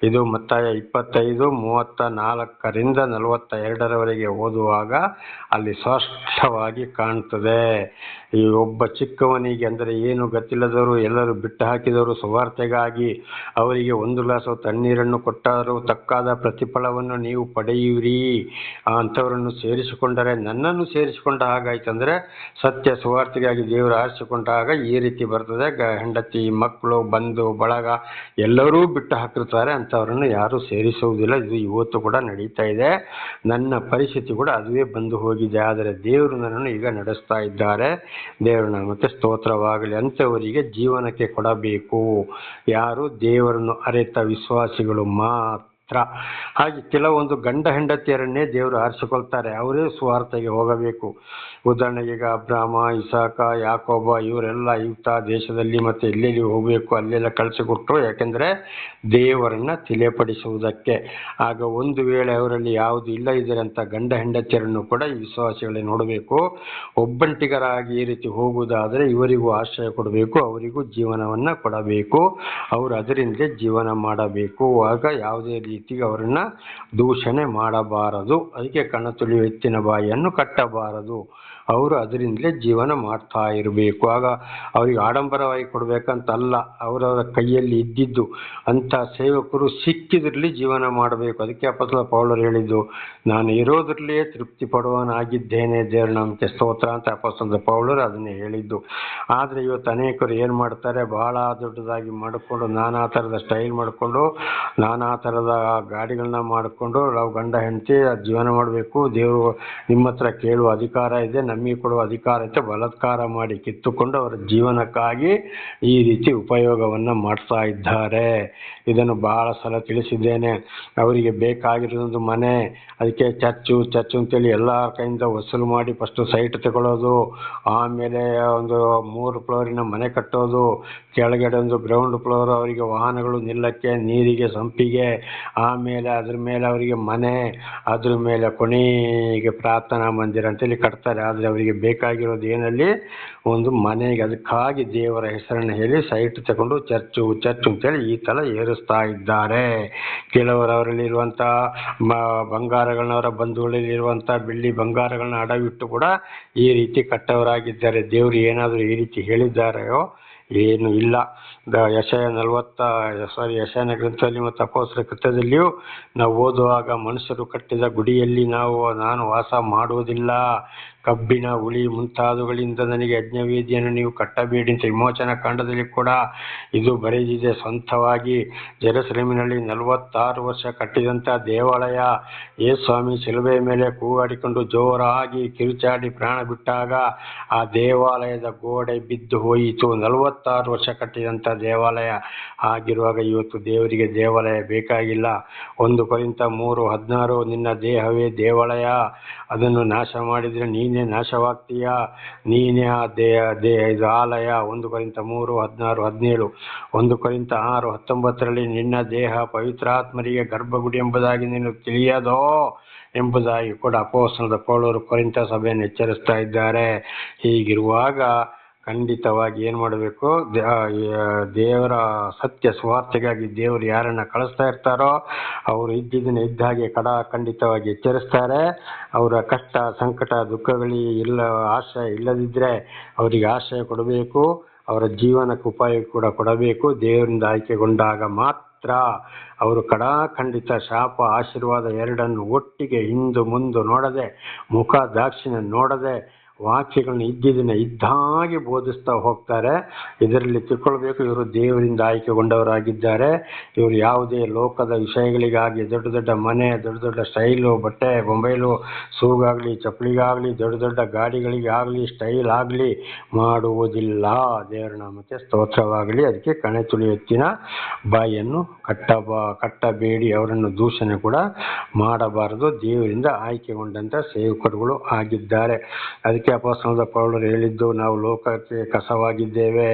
ಇದು ಮತ್ತಾಯ 25:34-42 ಓದುವಾಗ ಅಲ್ಲಿ ಸ್ಪಷ್ಟವಾಗಿ ಕಾಣ್ತದೆ. ಈ ಒಬ್ಬ ಚಿಕ್ಕವನಿಗೆ ಅಂದರೆ ಏನು ಗೊತ್ತಿಲ್ಲದವರು, ಎಲ್ಲರೂ ಬಿಟ್ಟು ಹಾಕಿದವರು ಸುವಾರ್ತೆಗಾಗಿ, ಅವರಿಗೆ 1 ಗ್ಲಾಸ್ ತಣ್ಣೀರನ್ನು ಕೊಟ್ಟರು ತಕ್ಕಾದ ಪ್ರತಿಫಲವನ್ನು ನೀವು ಪಡೆಯುವಿರಿ. ಅಂಥವರನ್ನು ಸೇರಿಸಿಕೊಂಡರೆ ನನ್ನನ್ನು ಸೇರಿಸಿಕೊಂಡ ಹಾಗಾಯ್ತಂದರೆ, ಸತ್ಯ ಸುವಾರ್ತೆಗಾಗಿ ದೇವರು ಆರಿಸಿಕೊಂಡಾಗ ಈ ರೀತಿ ಬರ್ತದೆ. ಹೆಂಡತಿ, ಮಕ್ಕಳು, ಬಂಧು ಬಳಗ ಎಲ್ಲರೂ ಬಿಟ್ಟು ಹಾಕಿರ್ತಾರೆ. ಅಂಥವರನ್ನು ಯಾರೂ ಸೇರಿಸುವುದಿಲ್ಲ. ಇದು ಇವತ್ತು ಕೂಡ ನಡೀತಾ ಇದೆ. ನನ್ನ ಪರಿಸ್ಥಿತಿ ಕೂಡ ಅದುವೇ ಬಂದು ಹೋಗಿದೆ. ಆದರೆ ದೇವರು ನನ್ನನ್ನು ಈಗ ನಡೆಸ್ತಾ ಇದ್ದಾರೆ. ದೇವರ ನಾಮಕ್ಕೆ ಸ್ತೋತ್ರವಾಗಲಿ. ಅಂಥವರಿಗೆ ಜೀವನಕ್ಕೆ ಕೊಡಬೇಕು. ಯಾರು? ದೇವರನ್ನು ಅರಿತ ವಿಶ್ವಾಸಿಗಳು ಮಾತ್ರ. ಹಾಗೆ ಕೆಲವೊಂದು ಗಂಡ ಹೆಂಡತಿಯರನ್ನೇ ದೇವರು ಆರಿಸಿಕೊಳ್ತಾರೆ. ಅವರೇ ಸುವಾರ್ತೆಗೆ ಹೋಗಬೇಕು. ಉದಾಹರಣೆಗೆ ಈಗ ಅಬ್ರಾಮ, ಇಸಾಕ, ಯಾಕೋಬ ಇವರೆಲ್ಲ ಇಂಥ ದೇಶದಲ್ಲಿ ಮತ್ತು ಎಲ್ಲೆಲ್ಲಿ ಹೋಗಬೇಕು ಅಲ್ಲೆಲ್ಲ ಕಳಿಸಿಕೊಟ್ರು. ಯಾಕೆಂದರೆ ದೇವರನ್ನು ತಿಳಿಯಪಡಿಸುವುದಕ್ಕೆ. ಆಗ ಒಂದು ವೇಳೆ ಅವರಲ್ಲಿ ಯಾವುದು ಇಲ್ಲ ಇದ್ದಾರೆ ಅಂತ ಗಂಡ ಹೆಂಡತಿಯರನ್ನು ಕೂಡ ಈ ವಿಶ್ವಾಸಿಗಳೇ ನೋಡಬೇಕು. ಒಬ್ಬಂಟಿಗರಾಗಿ ಈ ರೀತಿ ಹೋಗುವುದಾದರೆ ಇವರಿಗೂ ಆಶ್ರಯ ಕೊಡಬೇಕು, ಅವರಿಗೂ ಜೀವನವನ್ನು ಕೊಡಬೇಕು. ಅವರು ಅದರಿಂದಲೇ ಜೀವನ ಮಾಡಬೇಕು. ಆಗ ಯಾವುದೇ ರೀತಿಗೆ ಅವರನ್ನು ದೂಷಣೆ ಮಾಡಬಾರದು. ಅದಕ್ಕೆ ಕಣ ತುಳಿಯುವ ಎತ್ತಿನ ಬಾಯಿಯನ್ನು ಕಟ್ಟಬಾರದು. ಅವರು ಅದರಿಂದಲೇ ಜೀವನ ಮಾಡ್ತಾ ಇರಬೇಕು. ಆಗ ಅವರಿಗೆ ಆಡಂಬರವಾಗಿ ಕೊಡಬೇಕಂತಲ್ಲ, ಅವರವರ ಕೈಯಲ್ಲಿ ಇದ್ದಿದ್ದು ಅಂಥ ಸೇವಕರು ಸಿಕ್ಕಿದ್ರಲ್ಲಿ ಜೀವನ ಮಾಡಬೇಕು. ಅದಕ್ಕೆ ಅಪೊಸ್ತಲ ಪೌಲರು ಹೇಳಿದ್ದು, ನಾನು ಇರೋದ್ರಲ್ಲಿಯೇ ತೃಪ್ತಿ ಪಡುವನಾಗಿದ್ದೇನೆ. ದೇವರ ನಾಮಕ್ಕೆ ಸ್ತೋತ್ರ ಅಂತ ಅಪೊಸ್ತಲ ಪೌಲರು ಅದನ್ನೇ ಹೇಳಿದ್ದು. ಆದರೆ ಇವತ್ತು ಅನೇಕರು ಏನು ಮಾಡ್ತಾರೆ, ಬಹಳ ದೊಡ್ಡದಾಗಿ ಮಾಡಿಕೊಂಡು, ನಾನಾ ಥರದ ಸ್ಟೈಲ್ ಮಾಡಿಕೊಂಡು, ನಾನಾ ಥರದ ಗಾಡಿಗಳನ್ನ ಮಾಡಿಕೊಂಡು ನಾವು ಗಂಡ ಹೆಂಡತಿ ಜೀವನ ಮಾಡಬೇಕು, ದೇವರು ನಿಮ್ಮ ಹತ್ರ ಕೇಳುವ ಅಧಿಕಾರ ಇದೆ, ನಮಗೆ ಕೊಡುವ ಅಧಿಕಾರ ಐತೆ ಬಲಾತ್ಕಾರ ಮಾಡಿ ಕಿತ್ತುಕೊಂಡು ಅವರ ಜೀವನಕ್ಕಾಗಿ ಈ ರೀತಿ ಉಪಯೋಗವನ್ನು ಮಾಡ್ತಾ ಇದ್ದಾರೆ. ಇದನ್ನು ಬಹಳ ಸಲ ತಿಳಿಸಿದ್ದೇನೆ. ಅವರಿಗೆ ಬೇಕಾಗಿರೋದೊಂದು ಮನೆ, ಅದಕ್ಕೆ ಚರ್ಚು ಅಂತೇಳಿ ಎಲ್ಲ ಕೈಯಿಂದ ವಸೂಲು ಮಾಡಿ ಫಸ್ಟು ಸೈಟ್ ತಗೊಳ್ಳೋದು, ಆಮೇಲೆ ಒಂದು 3 ಫ್ಲೋರಿನ ಮನೆ ಕಟ್ಟೋದು, ಕೆಳಗಡೆ ಒಂದು ಗ್ರೌಂಡ್ ಫ್ಲೋರ್ ಅವರಿಗೆ ವಾಹನಗಳು ನಿಲ್ಲಕ್ಕೆ, ನೀರಿಗೆ, ಸಂಪಿಗೆ, ಆಮೇಲೆ ಅದ್ರ ಮೇಲೆ ಅವರಿಗೆ ಮನೆ, ಅದ್ರ ಮೇಲೆ ಕೊನೆಗೆ ಪ್ರಾರ್ಥನಾ ಮಂದಿರ ಅಂತೇಳಿ ಕಟ್ತಾರೆ. ಆದರೆ ಅವರಿಗೆ ಬೇಕಾಗಿರೋದು ಏನಲ್ಲಿ ಒಂದು ಮನೆಗೆ. ಅದಕ್ಕಾಗಿ ದೇವರ ಹೆಸರನ್ನು ಹೇಳಿ ಸೈಟ್ ತಗೊಂಡು ಚರ್ಚು ಅಂತೇಳಿ ಈ ಥರ ಏರಿಸ್ತಾ ಇದ್ದಾರೆ. ಕೆಲವರು ಅವರಲ್ಲಿರುವಂಥ ಬಂಗಾರಗಳನ್ನ, ಅವರ ಬಂಧುಗಳಲ್ಲಿರುವಂಥ ಬೆಳ್ಳಿ ಬಂಗಾರಗಳನ್ನ ಅಡವಿಟ್ಟು ಕೂಡ ಈ ರೀತಿ ಕಟ್ಟವರಾಗಿದ್ದಾರೆ. ದೇವರು ಏನಾದರೂ ಈ ರೀತಿ ಹೇಳಿದ್ದಾರೆಯೋ? ಏನು ಇಲ್ಲ. ಯಶಯನ ಗ್ರಂಥದಲ್ಲಿ ಮತ್ತು ಅಪೊಸ್ತಲರ ಕೃತ್ಯದಲ್ಲಿಯೂ ನಾವು ಓದುವಾಗ ಮನುಷ್ಯರು ಕಟ್ಟಿದ ಗುಡಿಯಲ್ಲಿ ನಾನು ವಾಸ ಮಾಡುವುದಿಲ್ಲ, ಕಬ್ಬಿಣ, ಉಳಿ ಮುಂತಾದವುಗಳಿಂದ ನನಗೆ ಯಜ್ಞವೇದಿಯನ್ನು ನೀವು ಕಟ್ಟಬೇಡಿ ಅಂತ ವಿಮೋಚನಾ ಕಾಂಡದಲ್ಲಿ ಕೂಡ ಇದು ಬರೆದಿದೆ. ಸ್ವಂತವಾಗಿ ಜೆರುಸಲೇಮಿನಲ್ಲಿ 46 ವರ್ಷ ಕಟ್ಟಿದಂಥ ದೇವಾಲಯ, ಸ್ವಾಮಿ ಶಿಲುಬೆಯ ಮೇಲೆ ಕೂಗಾಡಿಕೊಂಡು ಜೋರಾಗಿ ಕಿರುಚಾಡಿ ಪ್ರಾಣ ಬಿಟ್ಟಾಗ ಆ ದೇವಾಲಯದ ಗೋಡೆ ಬಿದ್ದು ಹೋಯಿತು. 46 ವರ್ಷ ಕಟ್ಟಿದಂಥ ದೇವಾಲಯ ಆಗಿರುವಾಗ ಇವತ್ತು ದೇವರಿಗೆ ದೇವಾಲಯ ಬೇಕಾಗಿಲ್ಲ. 1 ಕೊರಿಂಥ 3:16 ನಿನ್ನ ದೇಹವೇ ದೇವಾಲಯ, ಅದನ್ನು ನಾಶ ಮಾಡಿದರೆ ನೀನೇ ನಾಶವಾಗ್ತೀಯ, ನೀನೇ ಆ ಇದು ಆಲಯ. 1 ಕೊರಿಂಥ 3:16-17. 1 ಕೊರಿಂಥ 6:19 ನಿನ್ನ ದೇಹ ಪವಿತ್ರಾತ್ಮರಿಗೆ ಗರ್ಭಗುಡಿ ಎಂಬುದಾಗಿ ನೀನು ತಿಳಿಯದೋ ಎಂಬುದಾಗಿ ಕೂಡ ಅಪೊಸ್ತಲನಾದ ಪೌಲರು ಕೊರಿಂಥ ಸಭೆಯನ್ನು ಎಚ್ಚರಿಸ್ತಾ ಇದ್ದಾರೆ. ಹೀಗಿರುವಾಗ ಖಂಡಿತವಾಗಿ ಏನು ಮಾಡಬೇಕು? ದೇವರ ಸತ್ಯ ಸುವಾರ್ತೆಗಾಗಿ ದೇವರು ಯಾರನ್ನು ಕಳಿಸ್ತಾ ಇರ್ತಾರೋ ಅವರು ಇದ್ದಿದ್ದನ್ನು ಇದ್ದ ಹಾಗೆ ಖಂಡಿತವಾಗಿ ಎಚ್ಚರಿಸ್ತಾರೆ. ಅವರ ಕಷ್ಟ, ಸಂಕಟ, ದುಃಖಗಳಿಗೆ ಆಶ್ರಯ ಇಲ್ಲದಿದ್ದರೆ ಅವರಿಗೆ ಆಶ್ರಯ ಕೊಡಬೇಕು. ಅವರ ಜೀವನಕ್ಕೆ ಉಪಾಯ ಕೂಡ ಕೊಡಬೇಕು. ದೇವರಿಂದ ಆಯ್ಕೆಗೊಂಡಾಗ ಮಾತ್ರ ಅವರು ಖಂಡಿತ ಶಾಪ, ಆಶೀರ್ವಾದ ಎರಡನ್ನು ಒಟ್ಟಿಗೆ ಹಿಂದು ಮುಂದೆ ನೋಡದೆ, ಮುಖ ದಾಕ್ಷಿಣ್ಯ ನೋಡದೆ ವಾಕ್ಯಗಳನ್ನ ಇದ್ದಿದ್ದನ್ನು ಇದ್ದಾಗೆ ಬೋಧಿಸ್ತಾ ಹೋಗ್ತಾರೆ. ಇದರಲ್ಲಿ ತಿಳ್ಕೊಳ್ಬೇಕು, ಇವರು ದೇವರಿಂದ ಆಯ್ಕೆಗೊಂಡವರಾಗಿದ್ದಾರೆ. ಇವರು ಯಾವುದೇ ಲೋಕದ ವಿಷಯಗಳಿಗಾಗಿ ದೊಡ್ಡ ಮನೆ, ದೊಡ್ಡ ಸ್ಟೈಲು ಬಟ್ಟೆ, ಮೊಬೈಲು, ಶೂಗಾಗಲಿ, ಚಪ್ಪಲಿಗಾಗಲಿ, ದೊಡ್ಡ ಗಾಡಿಗಳಿಗಾಗಲಿ, ಸ್ಟೈಲ್ ಆಗಲಿ ಮಾಡುವುದಿಲ್ಲ. ದೇವರ ನಾಮಕ್ಕೆ ಸ್ತೋತ್ರವಾಗಲಿ. ಅದಕ್ಕೆ ಕಣೆ ತುಳಿಯುತ್ತಿನ ಬಾಯಿಯನ್ನು ಕಟ್ಟಬೇಡಿ. ಅವರನ್ನು ದೂಷಣೆ ಕೂಡ ಮಾಡಬಾರದು. ದೇವರಿಂದ ಆಯ್ಕೆಗೊಂಡಂಥ ಸೇವಕರುಗಳು ಆಗಿದ್ದಾರೆ. ಅದಕ್ಕೆ ಅಪೊಸ್ತಲನಾದ ಪೌಲರು ಹೇಳಿದ್ದು, ನಾವು ಲೋಕಕ್ಕೆ ಕಸವಾಗಿದ್ದೇವೆ,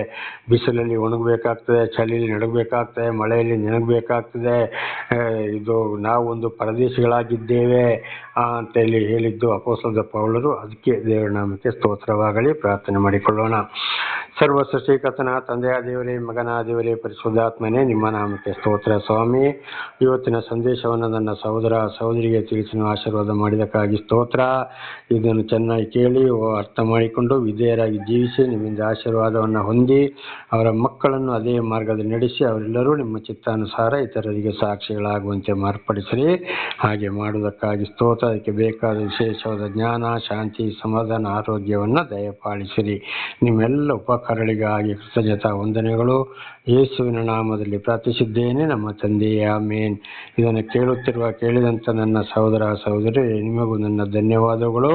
ಬಿಸಿಲಲ್ಲಿ ಒಣಗಬೇಕಾಗ್ತದೆ, ಚಳಿಯಲ್ಲಿ ನಡಗಬೇಕಾಗ್ತದೆ, ಮಳೆಯಲ್ಲಿ ನೆನಗಬೇಕಾಗ್ತದೆ, ನಾವು ಒಂದು ಪರದೇಶಿಗಳಾಗಿದ್ದೇವೆ ಅಂತೇಳಿ ಹೇಳಿದ್ದು ಅಪೊಸ್ತಲನಾದ ಪೌಲರು. ಅದಕ್ಕೆ ದೇವರ ನಾಮಕ್ಕೆ ಸ್ತೋತ್ರವಾಗಲಿ. ಪ್ರಾರ್ಥನೆ ಮಾಡಿಕೊಳ್ಳೋಣ. ಸರ್ವ ಸೃಷ್ಟಿಕರ್ತನ ತಂದೆಯ ದೇವರೇ, ಮಗನ ದೇವರೇ, ಪರಿಶುದ್ಧಾತ್ಮನೇ, ನಿಮ್ಮ ನಾಮಕ್ಕೆ ಸ್ತೋತ್ರ. ಸ್ವಾಮಿ, ಇವತ್ತಿನ ಸಂದೇಶವನ್ನು ನನ್ನ ಸಹೋದರಿಗೆ ತಿಳಿಸಿ ಆಶೀರ್ವಾದ ಮಾಡಿದಕ್ಕಾಗಿ ಸ್ತೋತ್ರ. ಇದನ್ನು ಚೆನ್ನಾಗಿ ಕೇಳಿ ಅರ್ಥ ಮಾಡಿಕೊಂಡು ವಿಧೇಯರಾಗಿ ಜೀವಿಸಿ ನಿಮ್ಮಿಂದ ಆಶೀರ್ವಾದವನ್ನು ಹೊಂದಿ ಅವರ ಮಕ್ಕಳನ್ನು ಅದೇ ಮಾರ್ಗದಲ್ಲಿ ನಡೆಸಿ ಅವರೆಲ್ಲರೂ ನಿಮ್ಮ ಚಿತ್ತಾನುಸಾರ ಇತರರಿಗೆ ಸಾಕ್ಷಿಗಳಾಗುವಂತೆ ಮಾರ್ಪಡಿಸಿರಿ. ಹಾಗೆ ಮಾಡುವುದಕ್ಕಾಗಿ ಸ್ತೋತ್ರ. ಅದಕ್ಕೆ ಬೇಕಾದ ವಿಶೇಷವಾದ ಜ್ಞಾನ, ಶಾಂತಿ, ಸಮಾಧಾನ, ಆರೋಗ್ಯವನ್ನು ದಯಪಾಲಿಸಿರಿ. ನಿಮ್ಮೆಲ್ಲ ಉಪಕಾರಗಳಿಗಾಗಿ ಕೃತಜ್ಞತಾ ವಂದನೆಗಳು ಯೇಸುವಿನ ನಾಮದಲ್ಲಿ ಪ್ರಾರ್ಥಿಸಿದ್ದೇನೆ, ನಮ್ಮ ತಂದೆಯೇ, ಆಮೇನ್. ಇದನ್ನು ಕೇಳಿದಂಥ ನನ್ನ ಸಹೋದರಿ, ನಿಮಗೂ ನನ್ನ ಧನ್ಯವಾದಗಳು.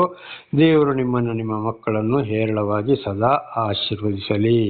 ದೇವರು ನಿಮ್ಮನ್ನು, ನಿಮ್ಮ ಮಕ್ಕಳನ್ನು ಹೇರಳವಾಗಿ ಸದಾ ಆಶೀರ್ವದಿಸಲಿ.